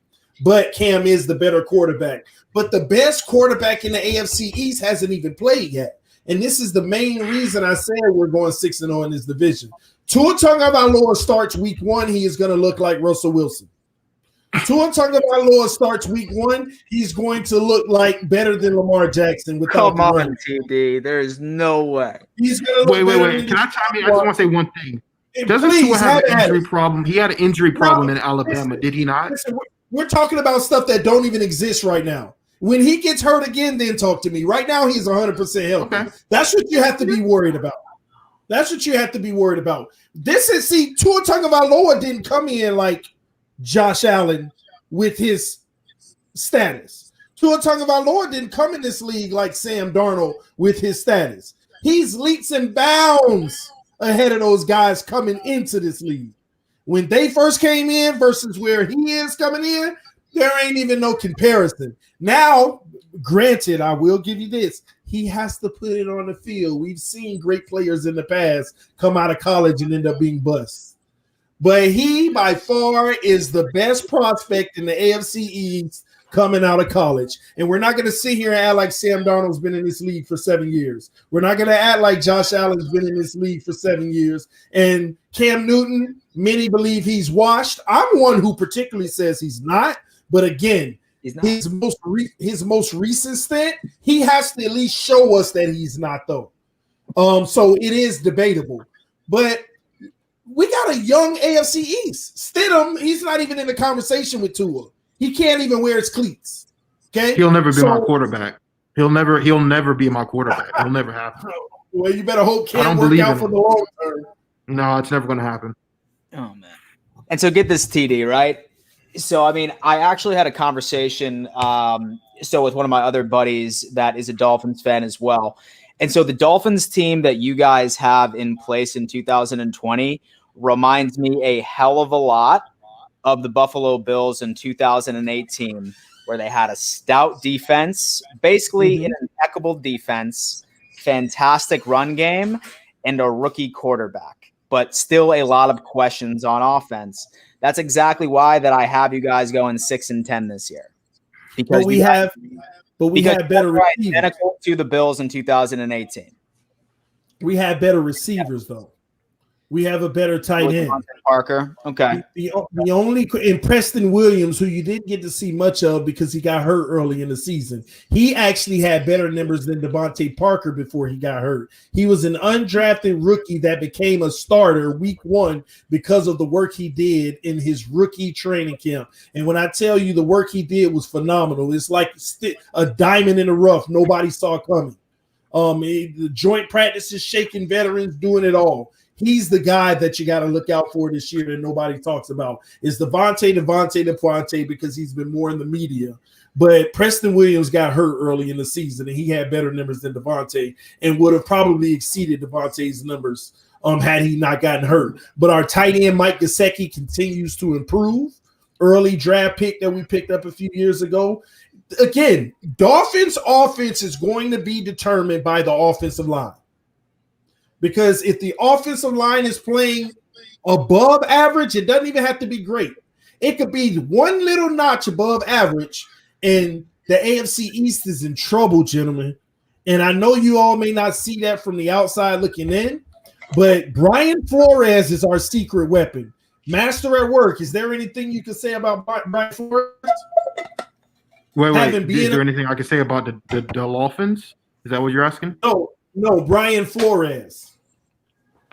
But Cam is the better quarterback. But the best quarterback in the AFC East hasn't even played yet. And this is the main reason I said we're going 6-0 in this division. Tua Tagovailoa starts week 1, he is going to look like Russell Wilson. Tua Tagovailoa starts week 1, he's going to look like better than Lamar Jackson. Come on, TD. There is no way. He's going to look wait. Can I chime in? I just want to say one thing. Doesn't Tua have an injury problem? He had an injury problem in Alabama, did he not? Listen, we're talking about stuff that don't even exist right now. When he gets hurt again, then talk to me. Right now, he's 100% healthy. Okay. That's what you have to be worried about. Tua Tagovailoa didn't come in like Josh Allen with his status. Tua Tagovailoa didn't come in this league like Sam Darnold with his status. He's leaps and bounds ahead of those guys coming into this league. When they first came in versus where he is coming in, there ain't even no comparison. Now, granted, I will give you this. He has to put it on the field. We've seen great players in the past come out of college and end up being busts. But he, by far, is the best prospect in the AFC East coming out of college. And we're not going to sit here and act like Sam Darnold's been in this league for 7 years. We're not going to act like Josh Allen's been in this league for 7 years. And Cam Newton, many believe he's washed. I'm one who particularly says he's not. But again, his most recent stint, he has to at least show us that he's not, though. So it is debatable. But we got a young AFC East. Stidham, he's not even in the conversation with Tua. He can't even wear his cleats. Okay, he'll never be my quarterback. He'll never be my quarterback. It'll never happen. Well, you better hope Cam work out for the long term. No, it's never going to happen. Oh man! And so get this, TD, right? So I mean, I actually had a conversation with one of my other buddies that is a Dolphins fan as well. And so the Dolphins team that you guys have in place in 2020 reminds me a hell of a lot of the Buffalo Bills in 2018, where they had a stout defense, basically an impeccable defense, fantastic run game, and a rookie quarterback, but still a lot of questions on offense. That's exactly why that I have you guys going 6-10 this year. Because we have better receivers. Identical to the Bills in 2018. We have better receivers, though. We have a better tight end. Parker. Okay. The only in Preston Williams, who you didn't get to see much of because he got hurt early in the season. He actually had better numbers than Devontae Parker before he got hurt. He was an undrafted rookie that became a starter week 1 because of the work he did in his rookie training camp. And when I tell you the work he did was phenomenal, it's like a diamond in the rough nobody saw coming. The joint practices, shaking veterans, doing it all. He's the guy that you got to look out for this year that nobody talks about. Is Devontae because he's been more in the media. But Preston Williams got hurt early in the season, and he had better numbers than Devontae and would have probably exceeded Devontae's numbers had he not gotten hurt. But our tight end, Mike Gesicki, continues to improve. Early draft pick that we picked up a few years ago. Again, Dolphins' offense is going to be determined by the offensive line. Because if the offensive line is playing above average, it doesn't even have to be great. It could be one little notch above average, and the AFC East is in trouble, gentlemen. And I know you all may not see that from the outside looking in, but Brian Flores is our secret weapon. Master at work. Is there anything you can say about Brian Flores? Wait. Is there anything I can say about the Dolphins? Is that what you're asking? No, Brian Flores.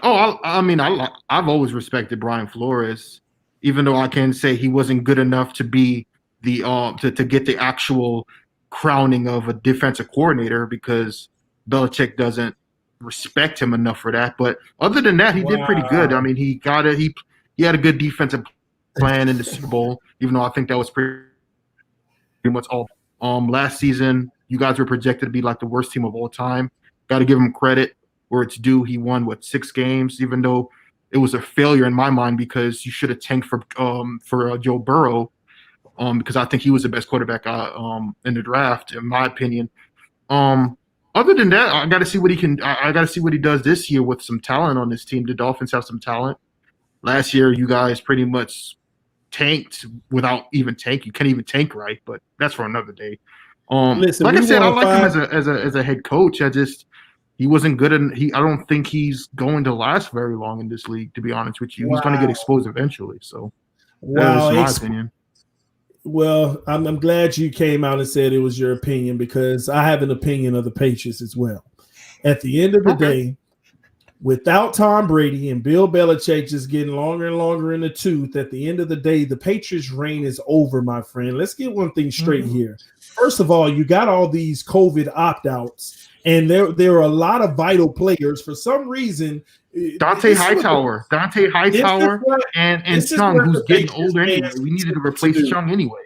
Oh, I've always respected Brian Flores, even though I can say he wasn't good enough to be the to get the actual crowning of a defensive coordinator because Belichick doesn't respect him enough for that. But other than that, he did pretty good. I mean, he had a good defensive plan in the Super Bowl, even though I think that was pretty much all. Last season, you guys were projected to be like the worst team of all time. Got to give him credit where it's due. He won 6 games, even though it was a failure in my mind because you should have tanked for Joe Burrow, because I think he was the best quarterback in the draft, in my opinion. Other than that, I got to see what he can. I got to see what he does this year with some talent on this team. The Dolphins have some talent. Last year, you guys pretty much tanked without even tank. You can't even tank right, but that's for another day. Listen, like I said, I like him as a head coach. He wasn't good, and I don't think he's going to last very long in this league. To be honest with you, he's going to get exposed eventually. So, that's my opinion. Well, I'm glad you came out and said it was your opinion because I have an opinion of the Patriots as well. At the end of the day, without Tom Brady and Bill Belichick just getting longer and longer in the tooth, at the end of the day, the Patriots' reign is over, my friend. Let's get one thing straight here. First of all, you got all these COVID opt-outs, and there are a lot of vital players. For some reason, Dante Hightower, and Chung, who's getting older anyway. We needed to replace Chung anyway.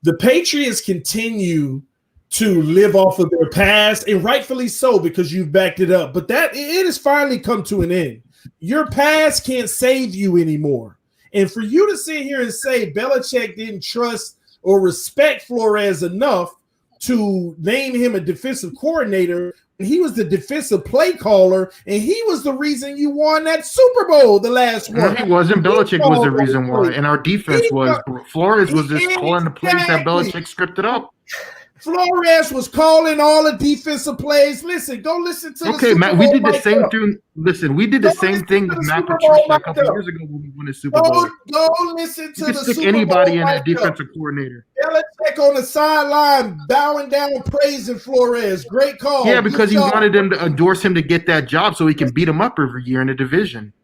The Patriots continue to live off of their past, and rightfully so because you've backed it up. But it has finally come to an end. Your past can't save you anymore. And for you to sit here and say Belichick didn't trust or respect Flores enough to name him a defensive coordinator, he was the defensive play caller, and he was the reason you won that Super Bowl the last one. No, he wasn't. Belichick was the reason why, and our defense was. Flores was just calling the plays that Belichick scripted up. Flores was calling all the defensive plays. Listen, go listen to Okay, Matt, we did the same thing. Listen, we did the same thing with Matt Patricia a couple years ago when we won the Super Bowl. Go listen to the Super Bowl. Stick anybody in that defensive coordinator. Belichick on the sideline, bowing down, praising Flores. Great call. Yeah, because he wanted them to endorse him to get that job so he can beat him up every year in the division.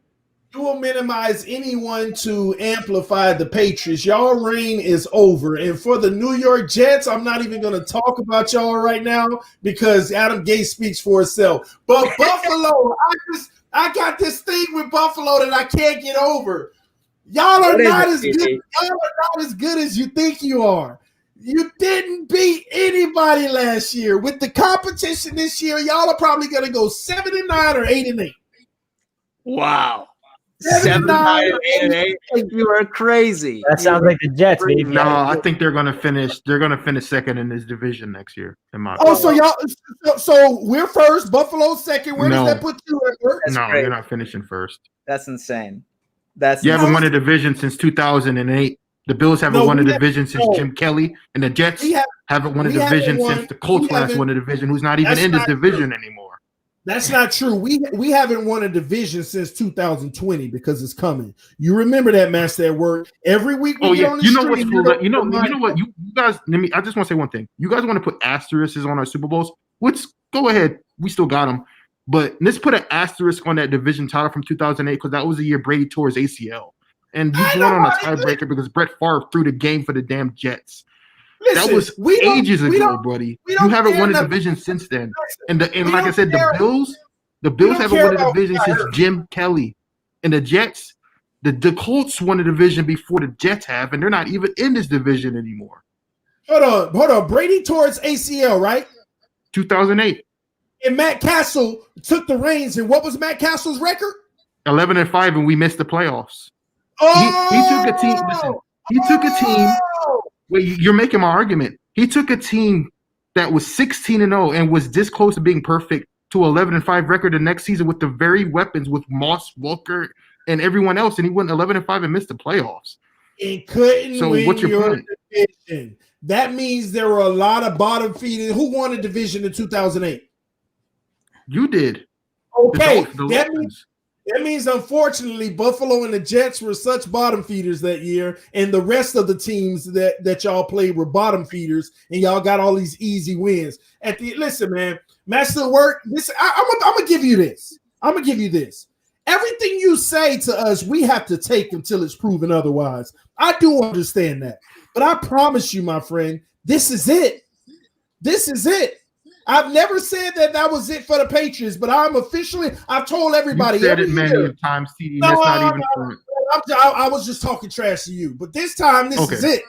You will minimize anyone to amplify the Patriots. Y'all reign is over. And for the New York Jets, I'm not even going to talk about y'all right now because Adam Gase speaks for itself. But Buffalo, I got this thing with Buffalo that I can't get over. Y'all are not as good. Y'all are not as good as you think you are. You didn't beat anybody last year. With the competition this year, y'all are probably going to go 7-9 or 8-8. Wow. 7-9-8. You are crazy. That sounds like the Jets, baby. No, I think they're gonna finish. They're gonna finish second in this division next year. So we're first. Buffalo second. Where does that put you at? No, you're not finishing first. That's insane. You haven't won a division since 2008. The Bills haven't won a division since Jim Kelly, and the Jets haven't won a division since the Colts last won a division. Who's not even in this division anymore. That's not true. We haven't won a division since 2020 because it's coming. You remember that match that worked every week. You know what? You guys. I just want to say one thing. You guys want to put asterisks on our Super Bowls? Let's go ahead. We still got them, but let's put an asterisk on that division title from 2008 because that was the year Brady tore his ACL, and you won on a tiebreaker because Brett Favre threw the game for the damn Jets. Listen, that was ages ago, buddy. You haven't won a division since then. And like I said, the Bills haven't won a division since Jim Kelly. And the Jets, the Colts won a division before the Jets have, and they're not even in this division anymore. Hold on. Brady tore his ACL, right? 2008. And Matt Castle took the reins. And what was Matt Castle's record? 11-5, and we missed the playoffs. Oh! He took a team. Listen, he took a team. Wait, you're making my argument. He took a team that was 16-0 and was this close to being perfect to 11-5 record the next season with the very weapons with Moss, Walker, and everyone else, and he went 11-5 and missed the playoffs. It couldn't win what's your point? Division. That means there were a lot of bottom feeders. Who won the division in 2008? You did. Okay, that means, unfortunately, Buffalo and the Jets were such bottom feeders that year, and the rest of the teams that y'all played were bottom feeders, and y'all got all these easy wins. Listen, man, master work. I'm gonna give you this. Everything you say to us, we have to take until it's proven otherwise. I do understand that. But I promise you, my friend, this is it. This is it. I've never said that was it for the Patriots, but I've told everybody. You said it many times, TD. That's not even true. I was just talking trash to you. But this time, this is it.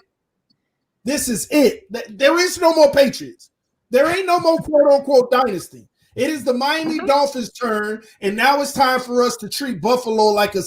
This is it. There is no more Patriots. There ain't no more quote-unquote dynasty. It is the Miami Dolphins' turn, and now it's time for us to treat Buffalo like a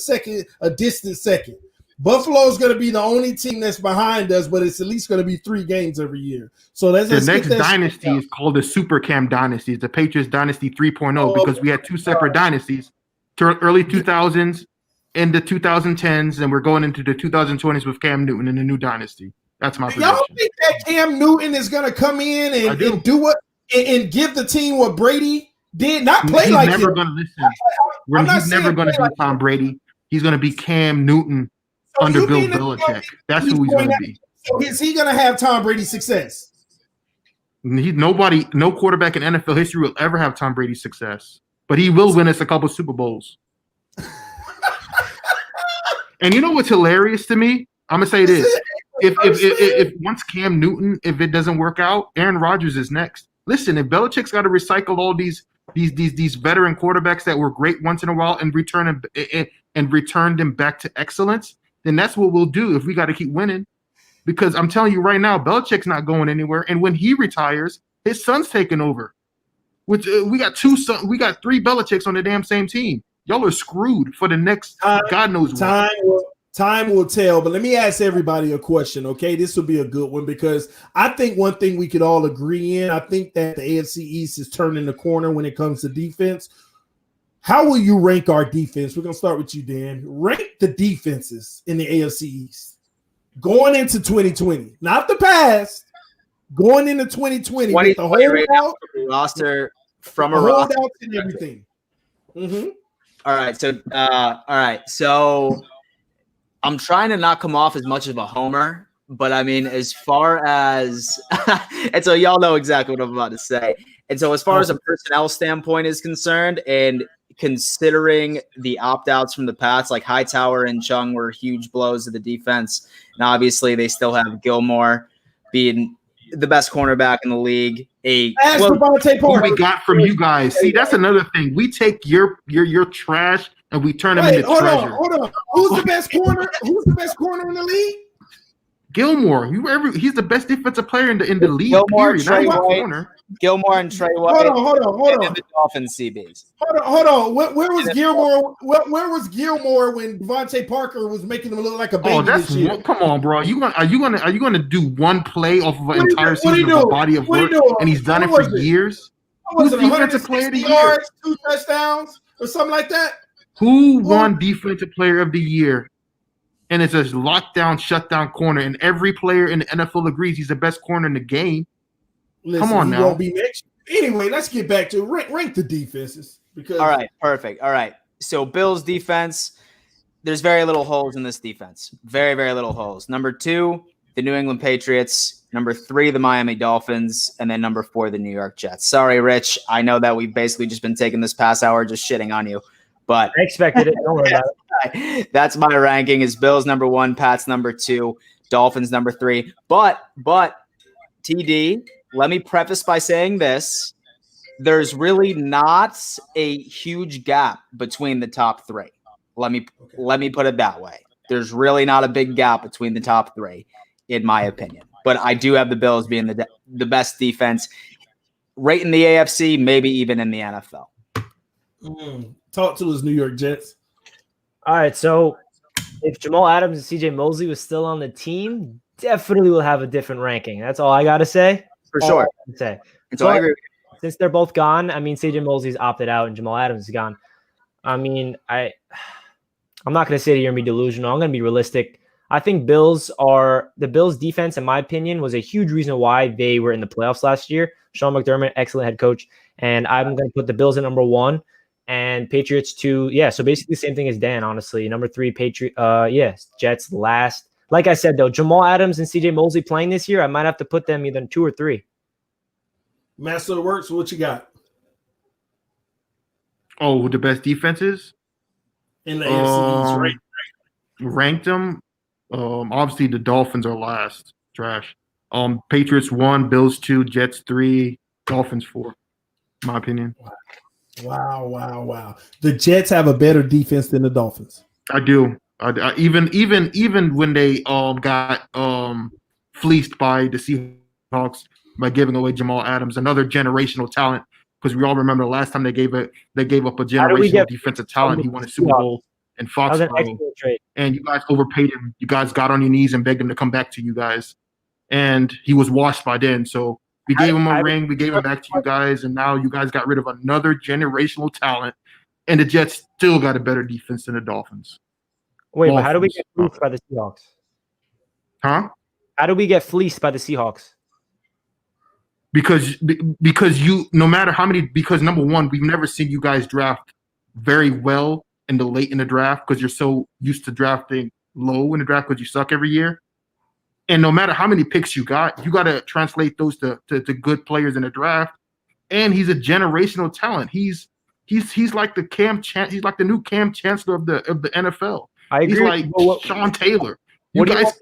distant second. Buffalo is going to be the only team that's behind us, but it's at least going to be 3 games every year. So the next dynasty is called the Super Cam dynasty. It's the Patriots dynasty 3.0 because we had 2 separate dynasties, early 2000s, into 2010s, and we're going into the 2020s with Cam Newton in the new dynasty. That's my prediction. Y'all think that Cam Newton is going to come in and do what and give the team what Brady did? Not play like him. He's never going to listen. He's never going to be Tom Brady. He's going to be Cam Newton under Bill Belichick. That's who he's going to be. So is he going to have Tom Brady's success? No quarterback in NFL history will ever have Tom Brady's success. But he will win us a couple Super Bowls. And you know what's hilarious to me? I'm gonna say this: if once Cam Newton, if it doesn't work out, Aaron Rodgers is next. Listen, if Belichick's got to recycle all these veteran quarterbacks that were great once in a while and return them back to excellence, then that's what we'll do if we got to keep winning. Because I'm telling you right now, Belichick's not going anywhere, and when he retires, his son's taking over. Which we got 3 Belichicks on the damn same team. Y'all are screwed for the next God knows what. Time will tell, but let me ask everybody a question, okay? This will be a good one because I think one thing we could all agree in, I think that the AFC East is turning the corner when it comes to defense. How will you rank our defense? We're going to start with you, Dan. Rank the defenses in the AFC East going into 2020, not the past, going into 2020 with the holdout roster from a roster and everything. Mm-hmm. All right. So I'm trying to not come off as much of a homer, but I mean, as far as and so y'all know exactly what I'm about to say. And so as far as a personnel standpoint is concerned, and considering the opt-outs from the past, like Hightower and Chung were huge blows to the defense. And obviously they still have Gilmore being the best cornerback in the league. What we got from you guys. See, that's another thing. We take your trash and we turn them into treasure. Hold on. Who's the best corner? Who's the best corner in the league? Gilmore. He's the best defensive player in the league. Gilmore, Trey White. Hold on. And the Dolphins CBs. Hold on. Where was Gilmore? Where was Gilmore when Devontae Parker was making him look like a baby this year? Come on, bro. Are you gonna do one play off of an entire season of a body of work? And he's done it for years. Who's defensive player of the year? 2 touchdowns or something like that. Who won defensive player of the year? And it's a lockdown, shutdown corner, and every player in the NFL agrees he's the best corner in the game. Listen, come on now. Won't be next. Anyway, let's get back to rank the defenses. Because all right, perfect. All right. So Bills defense, there's very little holes in this defense. Very, very little holes. Number 2, the New England Patriots. Number 3, the Miami Dolphins. And then number 4, the New York Jets. Sorry, Rich. I know that we've basically just been taking this past hour just shitting on you. But I expected it. Don't worry about it. That's my ranking is Bills number 1, Pats number 2, Dolphins number 3. But TD, let me preface by saying this. There's really not a huge gap between the top 3. Let me put it that way. There's really not a big gap between the top 3, in my opinion. But I do have the Bills being the best defense right in the AFC, maybe even in the NFL. Talk to us, New York Jets. All right, so if Jamal Adams and C.J. Mosley was still on the team, definitely will have a different ranking. That's all I got to say. For sure. So I agree. Since they're both gone, I mean, C.J. Mosley's opted out and Jamal Adams is gone. I mean, I'm not going to sit here and be delusional. I'm going to be realistic. I think the Bills defense, in my opinion, was a huge reason why they were in the playoffs last year. Sean McDermott, excellent head coach. And I'm going to put the Bills at number 1. And Patriots 2, so basically the same thing as Dan, honestly. Number 3, Jets last. Like I said, though, Jamal Adams and C.J. Mosley playing this year, I might have to put them either 2 or 3. Master of the Works, what you got? Oh, the best defenses? in the AFC East, right? Ranked them. Obviously the Dolphins are last. Trash. Patriots 1, Bills 2, Jets 3, Dolphins 4. My opinion. Wow. The Jets have a better defense than the Dolphins. I do. I even when they got fleeced by the Seahawks by giving away Jamal Adams, another generational talent. Because we all remember the last time they gave up a generational defensive talent. He won a Super Bowl in Foxborough, and you guys overpaid him. You guys got on your knees and begged him to come back to you guys, and he was washed by then. So we gave him a ring, we gave him back to you guys, and now you guys got rid of another generational talent, and the Jets still got a better defense than the Dolphins. Wait, but how do we get fleeced by the Seahawks? Huh? How do we get fleeced by the Seahawks? Because you, no matter how many, because number one, we've never seen you guys draft very well in the late in the draft because you're so used to drafting low in the draft because you suck every year. And no matter how many picks you got to translate those to good players in the draft. And he's a generational talent. He's like the new Cam Chancellor of the NFL. I agree. He's like Sean Taylor. You guys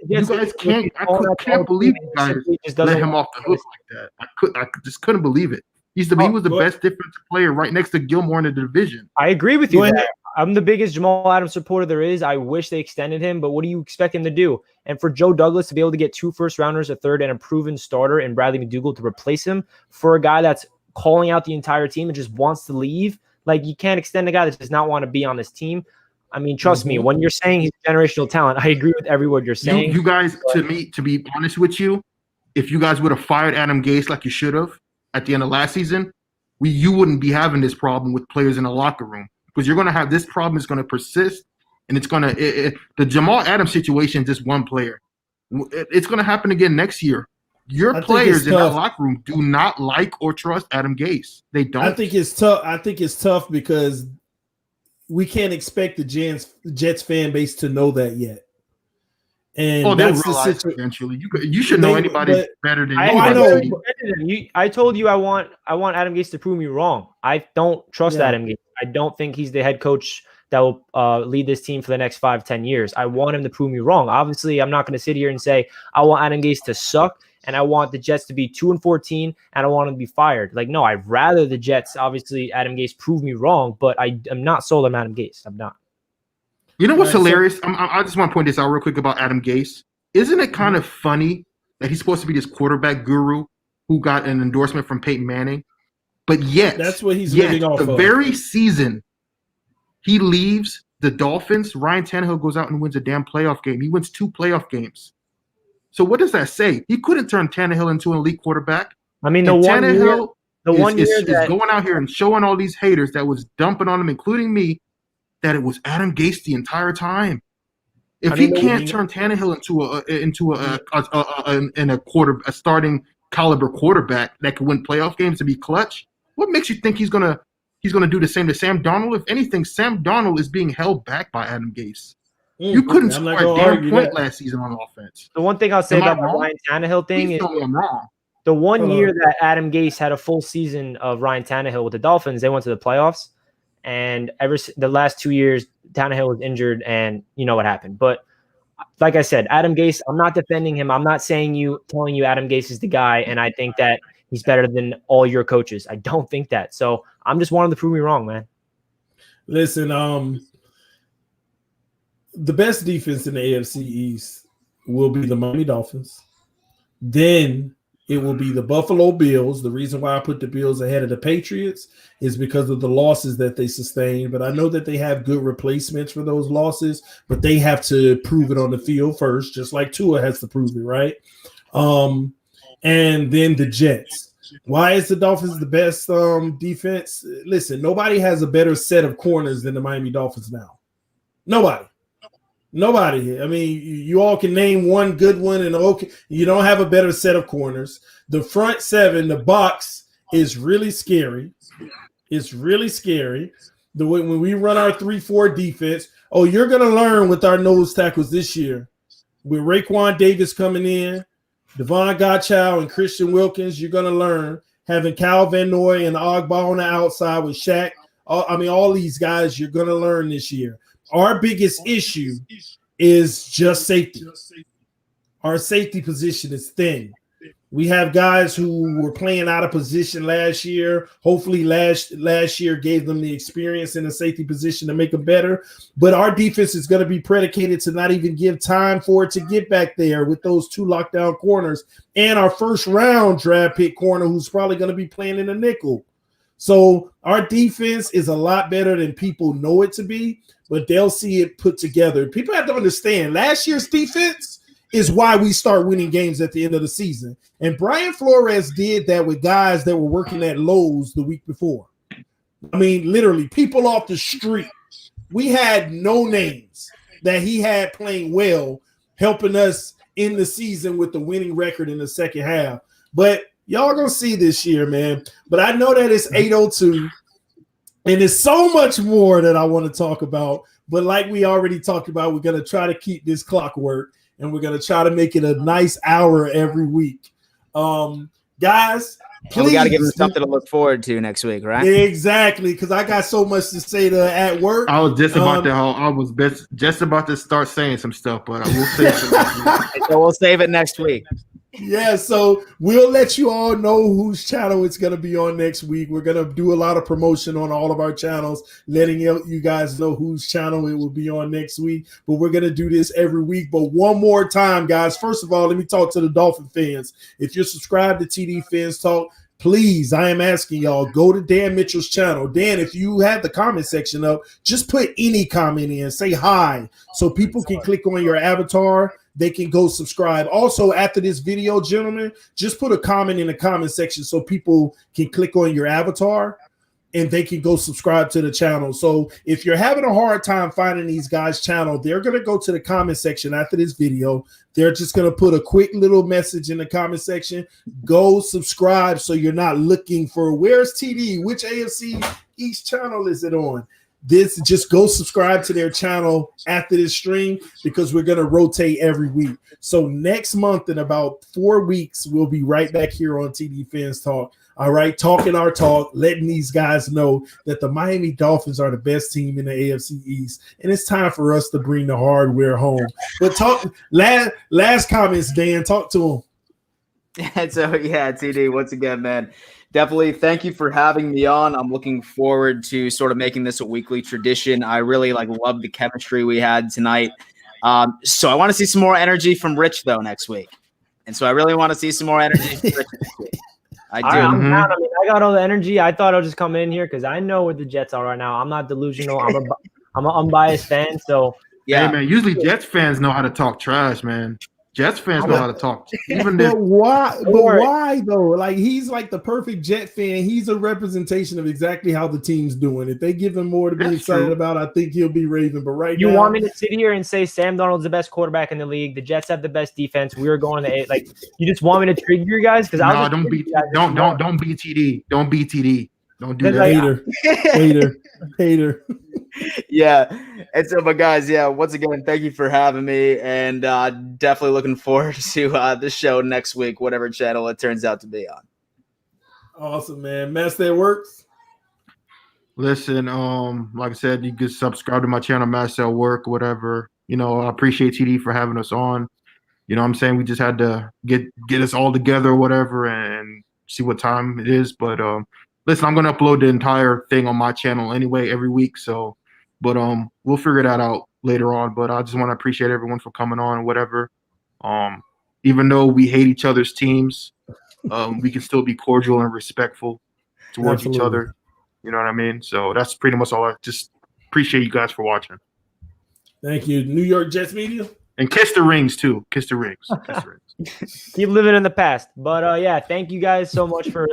can't. I can't believe you guys let him off the hook like that. I just couldn't believe it. He was the best defensive player right next to Gilmore in the division. I agree with you. I'm the biggest Jamal Adams supporter there is. I wish they extended him, but what do you expect him to do? And for Joe Douglas to be able to get 2 first-rounders, a third, and a proven starter in Bradley McDougald to replace him for a guy that's calling out the entire team and just wants to leave, like you can't extend a guy that does not want to be on this team. I mean, trust me, when you're saying he's a generational talent, I agree with every word you're saying. You guys, to be honest with you, if you guys would have fired Adam Gase like you should have at the end of last season, you wouldn't be having this problem with players in the locker room because you're going to have this problem is going to persist, and it's going to the Jamal Adams situation is just one player. It's going to happen again next year. Your players in that locker room do not like or trust Adam Gase. They don't. I think it's tough because we can't expect the Jets fan base to know that yet. And they'll realize eventually. You should know anybody better than I know. I told you I want Adam Gase to prove me wrong. I don't trust Adam Gase. I don't think he's the head coach that will lead this team for the next 5-10 years. I want him to prove me wrong. Obviously, I'm not going to sit here and say I want Adam Gase to suck and I want the Jets to be 2-14 and I want him to be fired. Like, no, I'd rather the Jets, obviously, Adam Gase prove me wrong, but I am not sold on Adam Gase. I'm not. You know what's hilarious? I just want to point this out real quick about Adam Gase. Isn't it kind of funny that he's supposed to be this quarterback guru who got an endorsement from Peyton Manning? But yet, that's what he's living off of. The very season he leaves the Dolphins, Ryan Tannehill goes out and wins a damn playoff game. He wins 2 playoff games. So what does that say? He couldn't turn Tannehill into an elite quarterback. I mean, Tannehill is going out here and showing all these haters that was dumping on him, including me, that it was Adam Gase the entire time. If he can't turn Tannehill into a starting caliber quarterback that could win playoff games to be clutch, what makes you think he's gonna do the same to Sam Darnold? If anything, Sam Darnold is being held back by Adam Gase. You couldn't score a damn point last season on offense. The one thing I'll say about the Ryan Tannehill thing is the one year that Adam Gase had a full season of Ryan Tannehill with the Dolphins, they went to the playoffs. And the last 2 years, Tannehill was injured, and you know what happened. But like I said, Adam Gase, I'm not defending him. I'm not telling you Adam Gase is the guy, and I think that he's better than all your coaches. I don't think that. So I'm just wanting to prove me wrong, man. Listen, the best defense in the AFC East will be the Miami Dolphins. Then it will be the Buffalo Bills. The reason why I put the Bills ahead of the Patriots is because of the losses that they sustained. But I know that they have good replacements for those losses, but they have to prove it on the field first, just like Tua has to prove it, right? And then the Jets. Why is the Dolphins the best defense? Listen, nobody has a better set of corners than the Miami Dolphins now. Nobody. I mean, you all can name one good one, and okay, you don't have a better set of corners. The front seven, the box is really scary. It's really scary. The way when we run our 3-4 defense, you're gonna learn with our nose tackles this year. With Raekwon Davis coming in, Devon Godchild and Christian Wilkins, you're gonna learn. Having Kyle Van Noy and Ogba on the outside with Shaq. All these guys, you're gonna learn this year. our biggest issue is just safety. Our safety position is thin. We have guys who were playing out of position last year. Hopefully last year gave them the experience in the safety position to make them better. But our defense is going to be predicated to not even give time for it to get back there with those 2 lockdown corners and our first round draft pick corner who's probably going to be playing in a nickel. So our defense is a lot better than people know it to be, but they'll see it put together. People have to understand last year's defense is why we start winning games at the end of the season. And Brian Flores did that with guys that were working at Lowe's the week before. I mean, literally, people off the street. We had no names that he had playing well, helping us in the season with the winning record in the second half. But y'all gonna see this year, man. But I know that it's 8:02, and there's so much more that I want to talk about. But like we already talked about, we're gonna try to keep this clockwork. And we're going to try to make it a nice hour every week. Guys, please. We got to give them something to look forward to next week, right? Exactly, because I got so much to say at work. I was just about just about to start saying some stuff, but we'll save it next week. So we'll save it next week. Yeah, so we'll let you all know whose channel it's going to be on next week. We're going to do a lot of promotion on all of our channels, letting you guys know whose channel it will be on next week. But we're going to do this every week. But one more time, guys, first of all, let me talk to the Dolphin fans. If you're subscribed to TD_PHINSTALK, please, I am asking y'all, go to Dan Mitchell's channel. Dan, if you have the comment section up, just put any comment in, say hi, so people can click on your avatar. They can go subscribe. Also, after this video, gentlemen, just put a comment in the comment section so people can click on your avatar and they can go subscribe to the channel. So if you're having a hard time finding these guys' channel, they're going to go to the comment section after this video. They're just going to put a quick little message in the comment section. Go subscribe so you're not looking for where's TD, which AFC East channel is it on? Just go subscribe to their channel after this stream because we're going to rotate every week. So next month in about 4 weeks, we'll be right back here on TD_PHINSTALK. All right, talking our talk, letting these guys know that the Miami Dolphins are the best team in the AFC East, and it's time for us to bring the hardware home. But last comments, Dan, talk to them. So yeah, TD, once again, man, definitely thank you for having me on. I'm looking forward to sort of making this a weekly tradition. I really love the chemistry we had tonight. So I want to see some more energy from Rich though next week, and so I really want to see some more energy from Rich next week. I do. I'm down. I mean, I got all the energy. I thought I'll just come in here because I know where the Jets are right now. I'm not delusional. I'm an unbiased fan. So yeah, hey, man. Usually Jets fans know how to talk trash, man. Jets fans know how to talk. Even but why? But why though? Like he's like the perfect Jet fan. He's a representation of exactly how the team's doing. If they give him more to be excited about, I think he'll be raving. But right now, you want me to sit here and say Sam Darnold's the best quarterback in the league? The Jets have the best defense. We were going to like. You just want me to trigger you guys because don't be TD. Don't be TD. Don't do that. Hater. Yeah. And so, but guys, yeah, once again, thank you for having me, and definitely looking forward to the show next week, whatever channel it turns out to be on. Awesome, man. Master at Works. Listen, like I said, you can subscribe to my channel, Master at Work, whatever. You know, I appreciate TD for having us on. You know what I'm saying? We just had to get us all together or whatever and see what time it is. But listen, I'm going to upload the entire thing on my channel anyway every week, so but we'll figure that out later on. But I just want to appreciate everyone for coming on and whatever. Even though we hate each other's teams, we can still be cordial and respectful towards each other. You know what I mean? So that's pretty much all. I just appreciate you guys for watching. Thank you. New York Jets Media. And kiss the rings too. Kiss the rings. Kiss the rings. Keep living in the past. But yeah, thank you guys so much for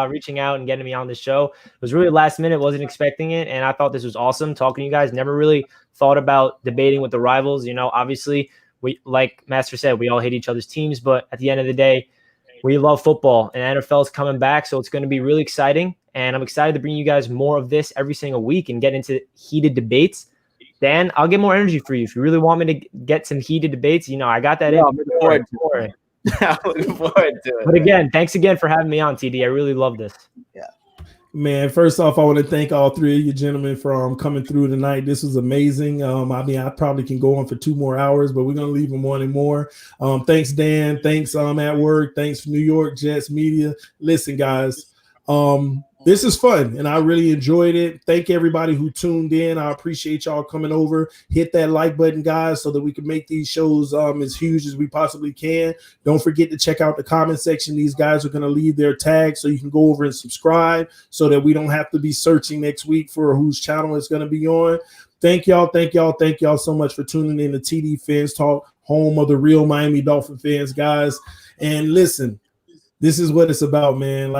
reaching out and getting me on the show. It was really last minute, wasn't expecting it, and I thought this was awesome talking to you guys. Never really thought about debating with the rivals. You know, obviously, we, like Master said, we all hate each other's teams, but at the end of the day, we love football, and NFL is coming back, so it's going to be really exciting. And I'm excited to bring you guys more of this every single week and get into heated debates. Dan, I'll get more energy for you. If you really want me to get some heated debates, you know, I got that. I'm looking forward to it. But again, thanks again for having me on, TD. I really love this. Yeah. Man, first off, I want to thank all three of you gentlemen for coming through tonight. This was amazing. I mean, I probably can go on for 2 more hours, but we're gonna leave them on and more. Thanks, Dan. Thanks, at work. Thanks, New York Jets Media. Listen, guys, this is fun, and I really enjoyed it. Thank everybody who tuned in. I appreciate y'all coming over. Hit that like button, guys, so that we can make these shows as huge as we possibly can. Don't forget to check out the comment section. These guys are going to leave their tags, so you can go over and subscribe so that we don't have to be searching next week for whose channel it's going to be on. Thank y'all so much for tuning in to TD Fans Talk, home of the real Miami Dolphin fans, guys. And listen, this is what it's about, man.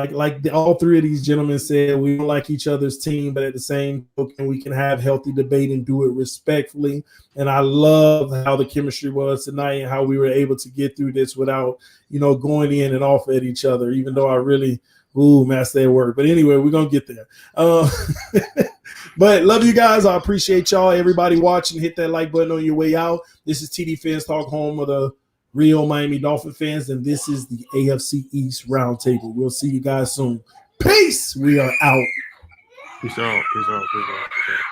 All three of these gentlemen said, we don't like each other's team, but at the same token, we can have healthy debate and do it respectfully. And I love how the chemistry was tonight and how we were able to get through this without, going in and off at each other, even though I really, master at work. But anyway, we're going to get there. But love you guys. I appreciate y'all. Everybody watching, hit that like button on your way out. This is TD Fans Talk, home of the real Miami Dolphin fans, and this is the AFC East Roundtable. We'll see you guys soon. Peace. We are out. Peace out. Peace out. Peace out. Peace out.